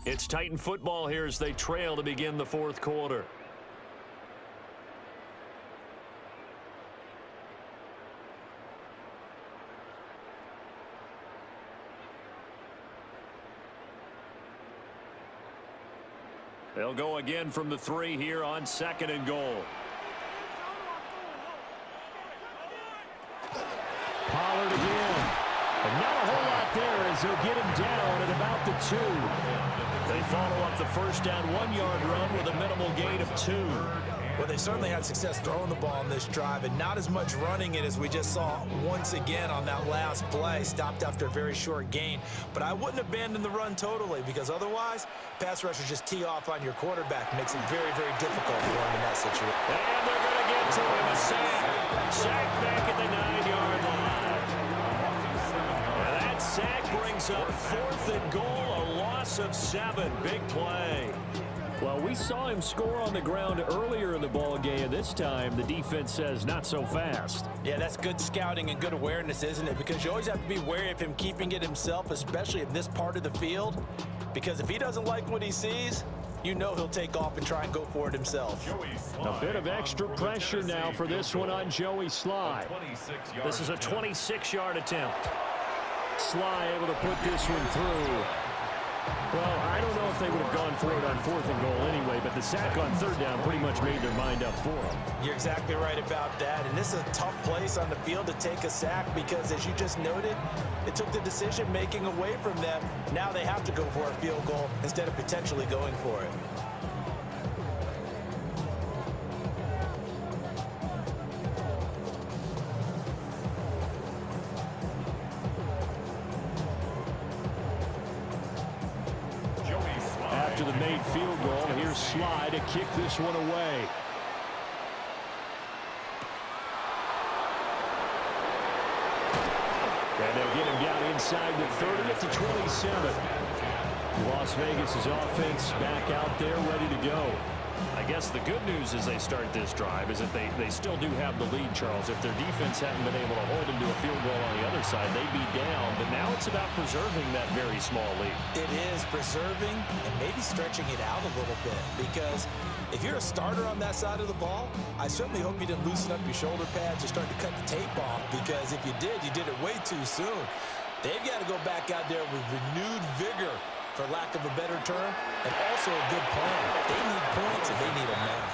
It's Titan football here as they trail to begin the fourth quarter. They'll go again from the 3 here on 2nd and goal. Pollard again. And not a whole lot there as they'll get him down at about the 2. They follow up the first down 1-yard run with a minimal gain of 2. Well, they certainly had success throwing the ball in this drive and not as much running it as we just saw once again on that last play. Stopped after a very short gain. But I wouldn't abandon the run totally because otherwise, pass rushers just tee off on your quarterback. Makes it very, very difficult for him in that situation. And they're going to get to him. A sack. Sack back at the 9-yard line. And that sack brings up 4th and goal, a loss of 7. Big play. Well, we saw him score on the ground earlier in the ball game, and this time the defense says not so fast. Yeah, that's good scouting and good awareness, isn't it? Because you always have to be wary of him keeping it himself, especially in this part of the field. Because if he doesn't like what he sees, you know he'll take off and try and go for it himself. A bit of extra pressure now for this one on Joey Sly. This is a 26-yard attempt. Sly able to put this one through. Well, I don't know if they would have gone for it on 4th and goal anyway, but the sack on 3rd down pretty much made their mind up for them. You're exactly right about that, and this is a tough place on the field to take a sack because, as you just noted, it took the decision-making away from them. Now they have to go for a field goal instead of potentially going for it. After the made field goal, here's Sly to kick this one away. And they'll get him down inside the 30 at the 27. Las Vegas' offense back out there ready to go. I guess the good news as they start this drive is that they still do have the lead, Charles. If their defense hadn't been able to hold them to a field goal on the other side, they'd be down. But now it's about preserving that very small lead. It is preserving and maybe stretching it out a little bit because if you're a starter on that side of the ball, I certainly hope you didn't loosen up your shoulder pads or start to cut the tape off because if you did it way too soon. They've got to go back out there with renewed vigor, for lack of a better term, and also a good plan. They need points, and they need them now.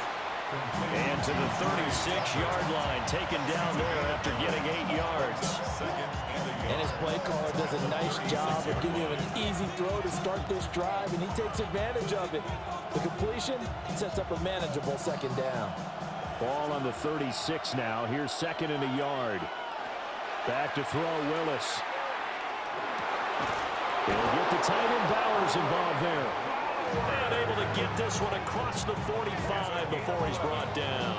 And to the 36-yard line, taken down there after getting 8 yards. And his play caller does a nice job of giving him an easy throw to start this drive, and he takes advantage of it. The completion sets up a manageable 2nd down. Ball on the 36 now. Here's 2nd and a yard. Back to throw Willis. He'll get the tight end Bowers involved there. And able to get this one across the 45 before he's brought down.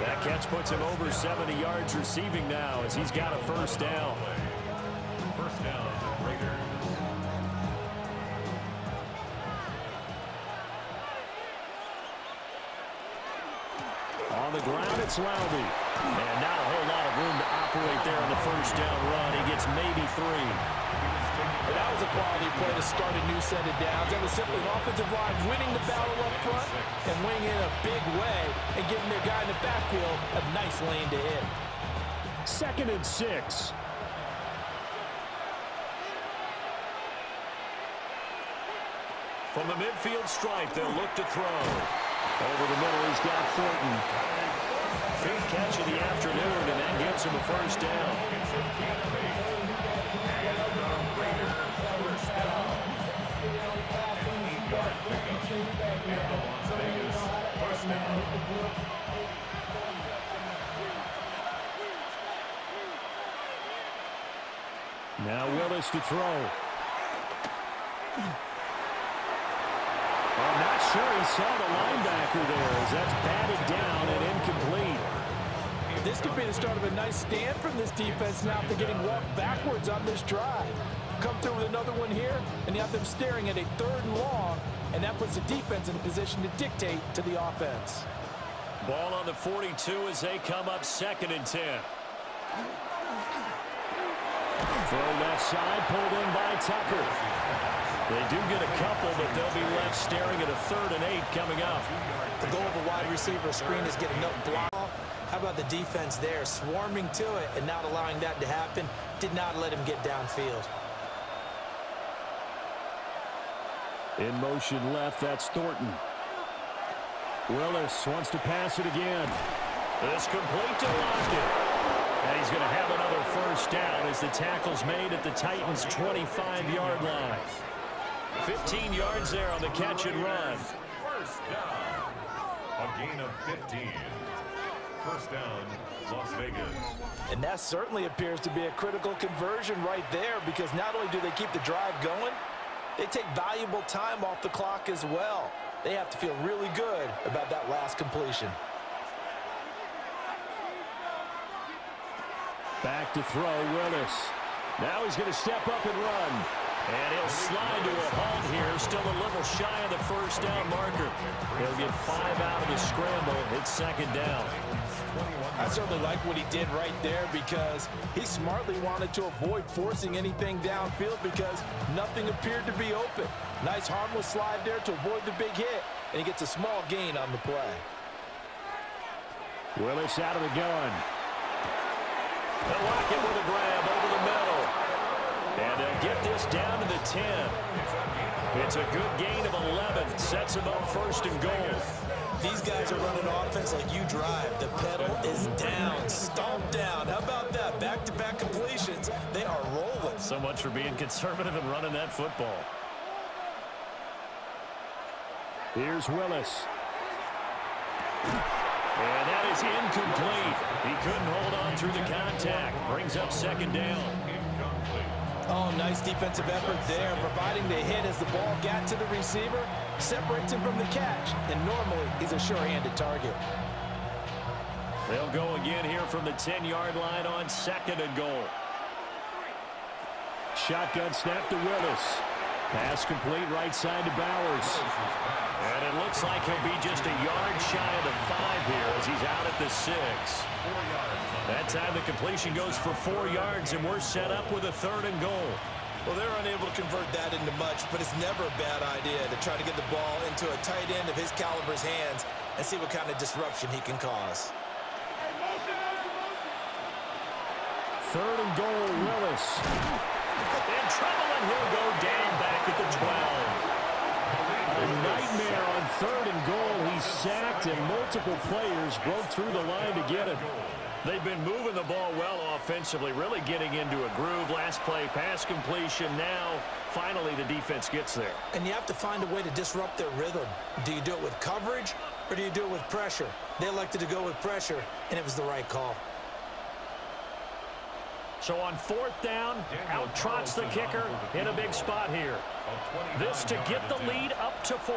That catch puts him over 70 yards receiving now as he's got a 1st down. First down, Raiders. On the ground, it's Loudy. And not a whole lot of room to operate there on the 1st down run. He gets maybe 3. And that was a quality play to start a new set of downs. That was simply an offensive line winning the battle up front and winning in a big way and giving their guy in the backfield a nice lane to hit. 2nd and 6. From the midfield stripe, they'll look to throw. Over the middle, he's got Thornton. 5th catch of the afternoon, and that gets him a 1st down. Now Willis to throw. I'm not sure he saw the linebacker there as that's batted down and incomplete. This could be the start of a nice stand from this defense now after getting walked backwards on this drive. Come through with another one here, and you have them staring at a 3rd and long, and that puts the defense in a position to dictate to the offense. Ball on the 42 as they come up 2nd and 10. Throw left side, pulled in by Tucker. They do get a couple, but they'll be left staring at a 3rd and 8 coming up. The goal of a wide receiver screen is get enough block. How about the defense there, swarming to it and not allowing that to happen? Did not let him get downfield. In motion left, that's Thornton. Willis wants to pass it again. This complete to Lockett. And he's going to have another first down as the tackle's made at the Titans' 25-yard line. 15 yards there on the catch and run. First down. A gain of 15. First down, Las Vegas. And that certainly appears to be a critical conversion right there, because not only do they keep the drive going, they take valuable time off the clock as well. They have to feel really good about that last completion. Back to throw, Willis. Now he's going to step up and run. And he'll slide to a halt here, still a little shy of the first down marker. He'll get 5 out of the scramble. It's second down. I certainly like what he did right there, because he smartly wanted to avoid forcing anything downfield because nothing appeared to be open. Nice harmless slide there to avoid the big hit, and he gets a small gain on the play. Willis out of the gun. They'll lock it with a grab over the middle. And they'll get this down to the 10. It's a good gain of 11. Sets them up first and goal. These guys are running offense like you drive. The pedal is down, stomped down. How about that? Back-to-back completions. They are rolling. So much for being conservative and running that football. Here's Willis. And that is incomplete. He couldn't hold on through the contact. Brings up second down. Oh, nice defensive effort there, providing the hit as the ball got to the receiver, separates him from the catch, and normally he's a sure-handed target. They'll go again here from the 10-yard line on second and goal. Shotgun snap to Willis. Pass complete right side to Bowers. And it looks like he'll be just a yard shy of the 5 here as he's out at the 6. That time the completion goes for 4 yards, and we're set up with a third and goal. Well, they're unable to convert that into much, but it's never a bad idea to try to get the ball into a tight end of his caliber's hands and see what kind of disruption he can cause. Third and goal, Willis. In trouble, and he'll go down back at the 12. A nightmare on third and goal. He's sacked, and multiple players broke through the line to get him. They've been moving the ball well offensively, really getting into a groove. Last play, pass completion. Now, finally, the defense gets there. And you have to find a way to disrupt their rhythm. Do you do it with coverage, or do you do it with pressure? They elected to go with pressure, and it was the right call. So on fourth down, out trots the kicker in a big spot here. This to get the lead up to 4.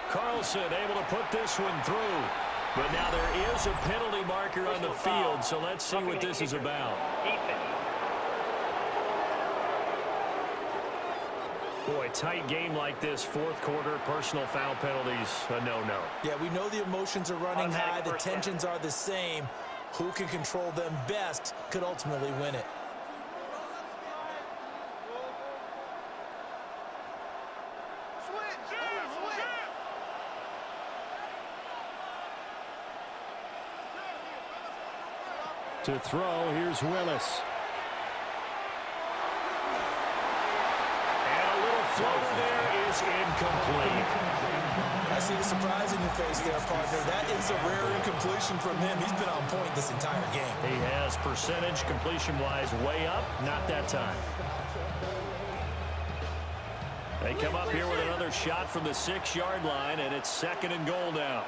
Carlson able to put this one through. But now there is a penalty marker on the field, so let's see what this is about. Boy, tight game like this, fourth quarter, personal foul penalties, a no-no. Yeah, we know the emotions are running high, the tensions are the same. Who can control them best could ultimately win it. To throw, here's Willis. And a little floater there is incomplete. I see the surprise in your face there, partner. That is a rare incompletion from him. He's been on point this entire game. He has percentage completion-wise way up, not that time. They come up here with another shot from the 6-yard line, and it's second and goal now.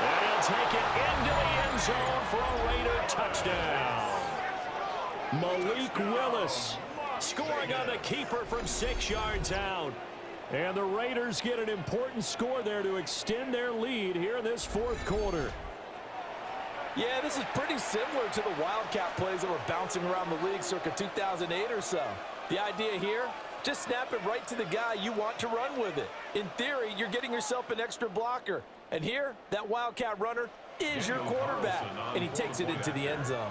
And he'll take it into the end zone for a Raider touchdown. Malik Willis scoring on the keeper from 6 yards out. And the Raiders get an important score there to extend their lead here in this fourth quarter. Yeah, this is pretty similar to the Wildcat plays that were bouncing around the league circa 2008 or so. The idea here, just snap it right to the guy you want to run with it. In theory, you're getting yourself an extra blocker. And here, that Wildcat runner is your quarterback, and he takes it into the end zone.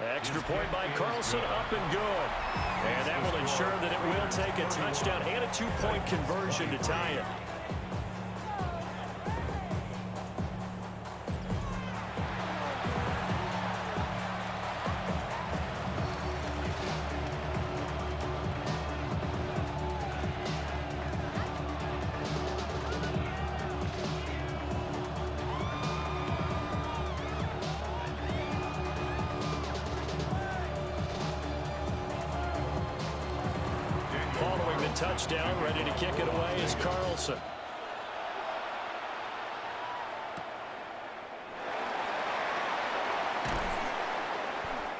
Extra point by Carlson, up and good. And that will ensure that it will take a touchdown and a 2-point conversion to tie it. touchdown. Ready to kick it away is Carlson.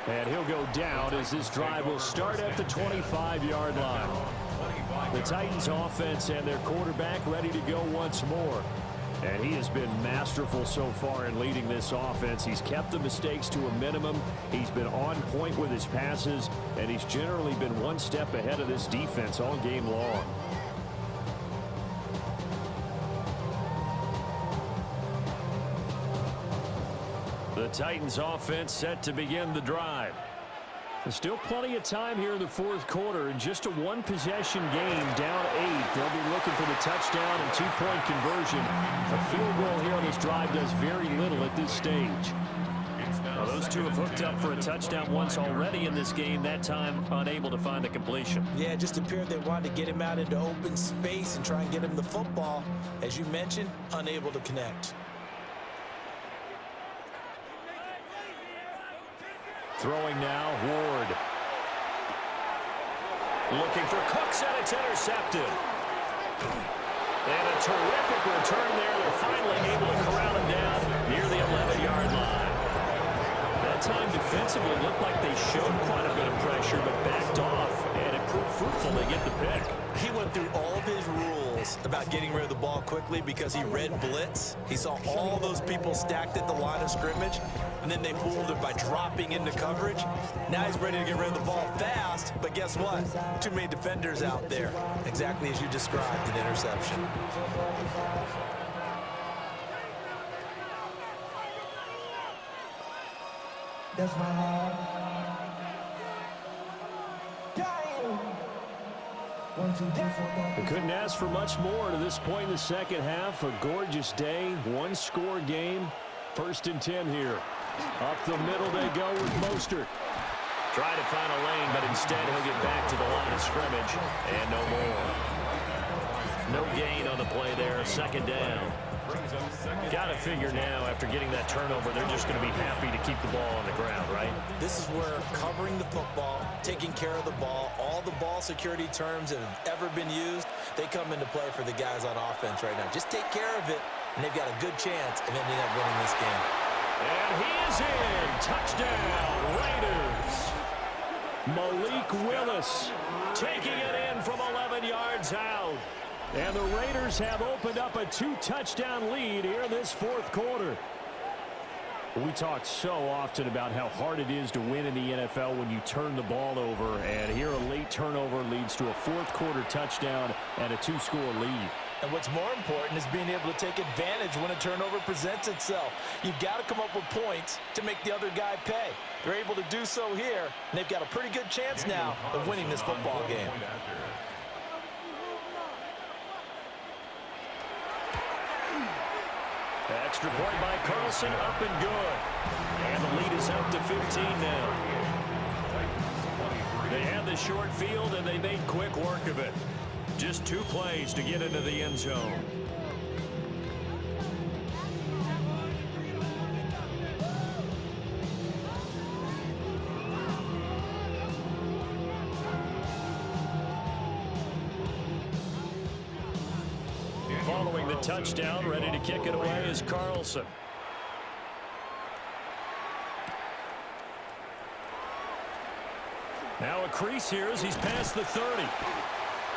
And he'll go down as this drive will start at the 25-yard line. The Titans offense and their quarterback ready to go once more. And he has been masterful so far in leading this offense. He's kept the mistakes to a minimum. He's been on point with his passes, and he's generally been one step ahead of this defense all game long. The Titans offense set to begin the drive. There's still plenty of time here in the fourth quarter, and just a one-possession game, down 8. They'll be looking for the touchdown and two-point conversion. A field goal here on this drive does very little at this stage. Now, those two have hooked up for a touchdown once already in this game, that time unable to find the completion. Yeah, it just appeared they wanted to get him out into open space and try and get him the football. As you mentioned, unable to connect. Throwing now, Ward. Looking for Cooks, and it's intercepted. And a terrific return there. They're finally able to corral him down near the 11-yard line. That time defensively looked like they showed quite a bit of pressure, but backed off, and it proved fruitful. They get the pick. He went through all of his rules about getting rid of the ball quickly because he read blitz. He saw all those people stacked at the line of scrimmage, and then they fooled him by dropping into coverage. Now he's ready to get rid of the ball fast, but guess what? Too many defenders out there. Exactly as you described, an interception. That's my heart. They couldn't ask for much more to this point in the second half. A gorgeous day, one-score game. 1st and 10 here. Up the middle they go with Mostert. Try to find a lane, but instead he'll get back to the line of scrimmage. And no more. No gain on the play there. 2nd down. Got to figure now, after getting that turnover, they're just going to be happy to keep the ball on the ground, right? This is where covering the football, taking care of the ball, all the ball security terms that have ever been used, they come into play for the guys on offense right now. Just take care of it, and they've got a good chance of ending up winning this game. And he is in. Touchdown, Raiders. Malik Willis taking it in from 11 yards out. And the Raiders have opened up a 2-touchdown lead here in this fourth quarter. We talk so often about how hard it is to win in the NFL when you turn the ball over. And here a late turnover leads to a fourth quarter touchdown and a 2-score lead. And what's more important is being able to take advantage when a turnover presents itself. You've got to come up with points to make the other guy pay. They're able to do so here, and they've got a pretty good chance now of winning this football game. Extra point by Carlson, up and good. And the lead is up to 15 now. They had the short field, and they made quick work of it. Just 2 plays to get into the end zone. Following the touchdown, ready to kick it away is Carlson. Now a crease here as he's past the 30.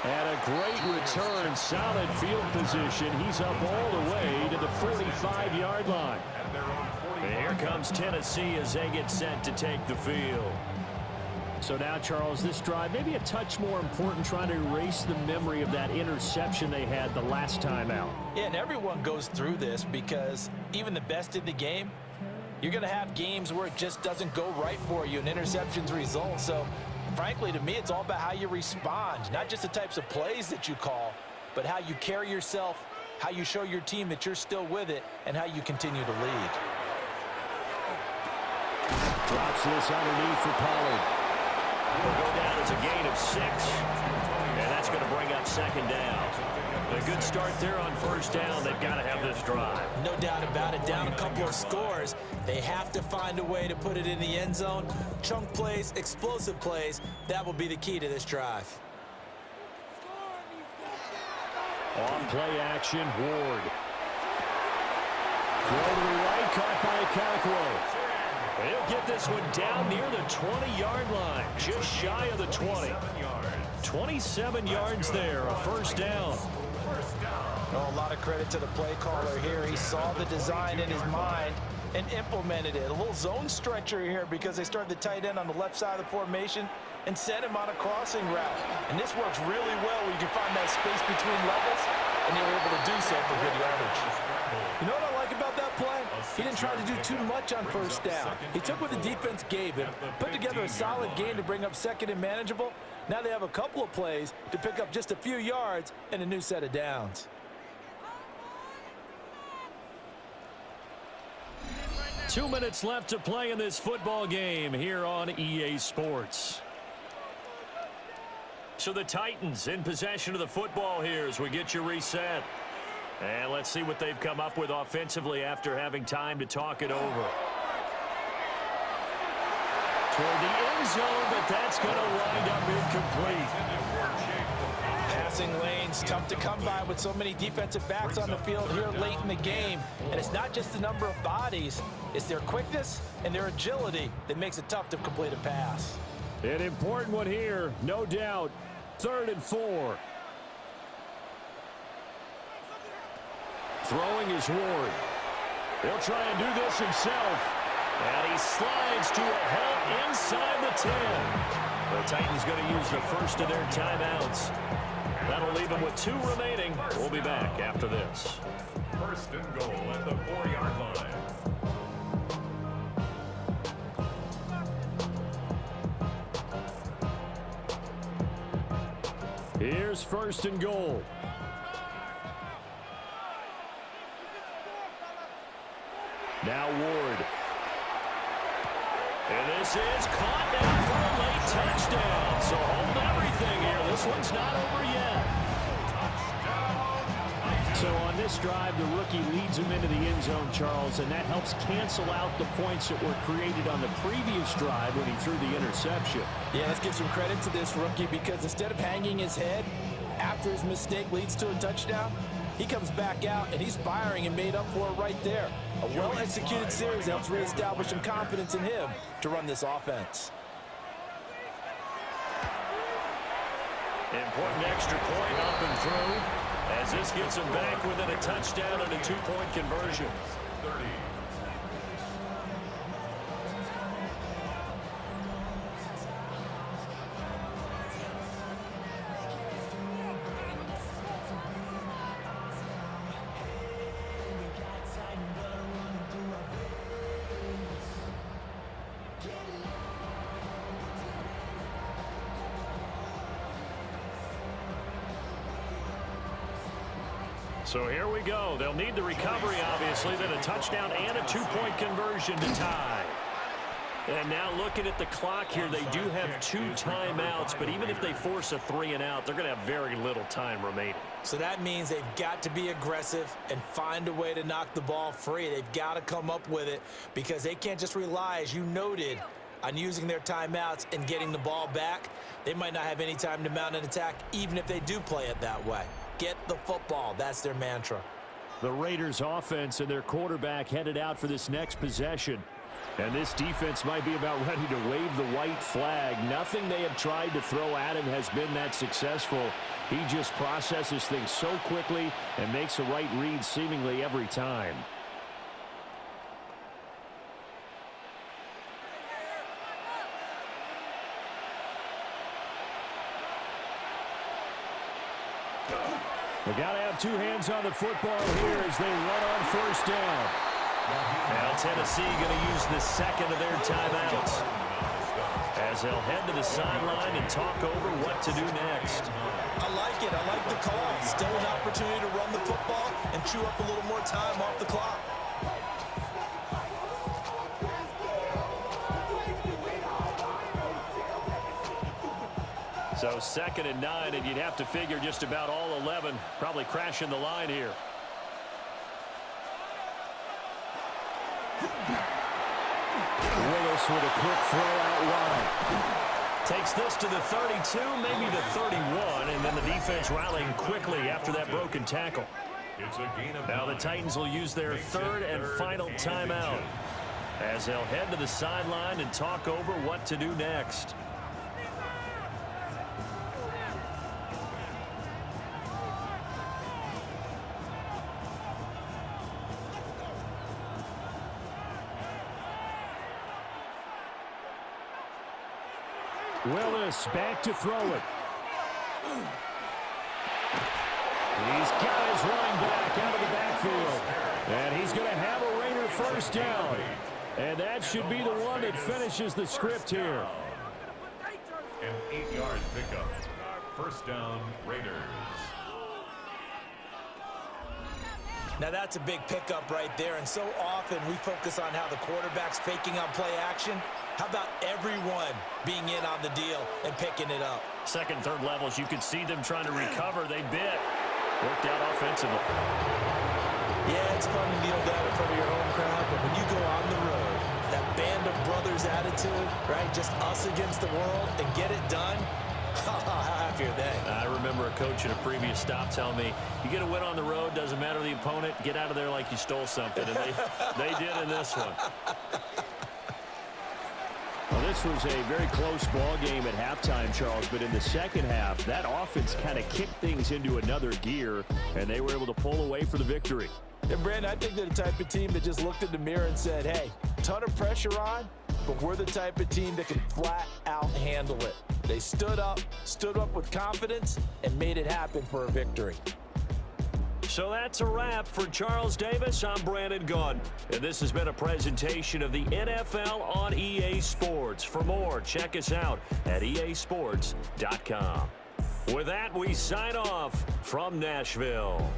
And a great return, solid field position. He's up all the way to the 45-yard line. And here comes Tennessee as they get set to take the field. So now, Charles, this drive maybe a touch more important, trying to erase the memory of that interception they had the last time out. Yeah, and everyone goes through this because even the best in the game, you're going to have games where it just doesn't go right for you and interceptions result. So, frankly, to me, it's all about how you respond, not just the types of plays that you call, but how you carry yourself, how you show your team that you're still with it, and how you continue to lead. Drops this underneath for Pollard. Will go down as a gain of 6, and that's going to bring up 2nd down. A good start there on 1st down. They've got to have this drive. No doubt about it. Down a couple of scores. They have to find a way to put it in the end zone. Chunk plays, explosive plays. That will be the key to this drive. On play action, Ward. Throw to the right, caught by Okakwo. He'll get this one down near the 20-yard line, just shy of the 20. 27 yards there, a first down. Oh, a lot of credit to the play caller here. He saw the design in his mind and implemented it. A little zone stretcher here because they started the tight end on the left side of the formation and sent him on a crossing route. And this works really well where you can find that space between levels, and they were able to do so for good yardage. You know what I like about that play? He didn't try to do too much on first down. He took what the defense gave him, put together a solid game to bring up second and manageable. Now they have a couple of plays to pick up just a few yards and a new set of downs. Two minutes left to play in this football game here on EA Sports. So the Titans in possession of the football here as we get you reset. And let's see what they've come up with offensively after having time to talk it over. Toward the end zone, but that's going to wind up incomplete. Passing lanes tough to come by with so many defensive backs on the field here late in the game. And it's not just the number of bodies, it's their quickness and their agility that makes it tough to complete a pass. An important one here, no doubt. 3rd and 4. Throwing is Ward. He'll try and do this himself. And he slides to a halt inside the 10. The Titans going to use the first of their timeouts. That'll leave them with 2 remaining. We'll be back after this. 1st and goal at the 4-yard line. Here's 1st and goal. Now Ward. And this is caught down for a late touchdown. So hold everything here. This one's not over yet. So on this drive, the rookie leads him into the end zone, Charles, and that helps cancel out the points that were created on the previous drive when he threw the interception. Yeah, let's give some credit to this rookie because instead of hanging his head after his mistake leads to a touchdown, he comes back out and he's firing and made up for it right there. A well-executed series helps reestablish some confidence in him to run this offense. Important extra point up and through as this gets him back within a touchdown and a 2-point conversion. 30. So here we go. They'll need the recovery, obviously, then a touchdown and a 2-point conversion to tie. And now looking at the clock here, they do have 2 timeouts, but even if they force a 3-and-out, they're going to have very little time remaining. So that means they've got to be aggressive and find a way to knock the ball free. They've got to come up with it because they can't just rely, as you noted, on using their timeouts and getting the ball back. They might not have any time to mount an attack, even if they do play it that way. Get the football. That's their mantra. The Raiders offense and their quarterback headed out for this next possession. And this defense might be about ready to wave the white flag. Nothing they have tried to throw at him has been that successful. He just processes things so quickly and makes a right read seemingly every time. We got to have 2 hands on the football here as they run on 1st down. Now Tennessee going to use the second of their timeouts as they'll head to the sideline and talk over what to do next. I like it. I like the call. Still an opportunity to run the football and chew up a little more time off the clock. So 2nd and 9, and you'd have to figure just about all 11 probably crashing the line here. Willis with a quick throw out wide. Takes this to the 32, maybe the 31, and then the defense rallying quickly after that broken tackle. It's a gain of Now the 9. Titans will use their third and final timeout as they'll head to the sideline and talk over what to do next. Willis back to throw it. He's got his running back out of the backfield. And he's going to have a Raider first down. And that should be the one that finishes the script here. An 8-yard pickup. First down, Raiders. Now that's a big pickup right there, and so often we focus on how the quarterback's faking on play action. How about everyone being in on the deal and picking it up? Second, third levels, you could see them trying to recover. They bit. Worked out offensively. Yeah, it's fun to kneel down in front of your home crowd, but when you go on the road, that band of brothers attitude, right, just us against the world, and get it done, how happy are they? I remember a coach at a previous stop telling me, you get a win on the road, doesn't matter the opponent, get out of there like you stole something. And they did in this one. Well, this was a very close ball game at halftime, Charles, but in the second half, that offense kind of kicked things into another gear, and they were able to pull away for the victory. And, Brandon, I think they're the type of team that just looked in the mirror and said, hey, ton of pressure on, but we're the type of team that can flat out handle it. They stood up with confidence, and made it happen for a victory. So that's a wrap for Charles Davis. I'm Brandon Gaudin, and this has been a presentation of the NFL on EA Sports. For more, check us out at easports.com. With that, we sign off from Nashville.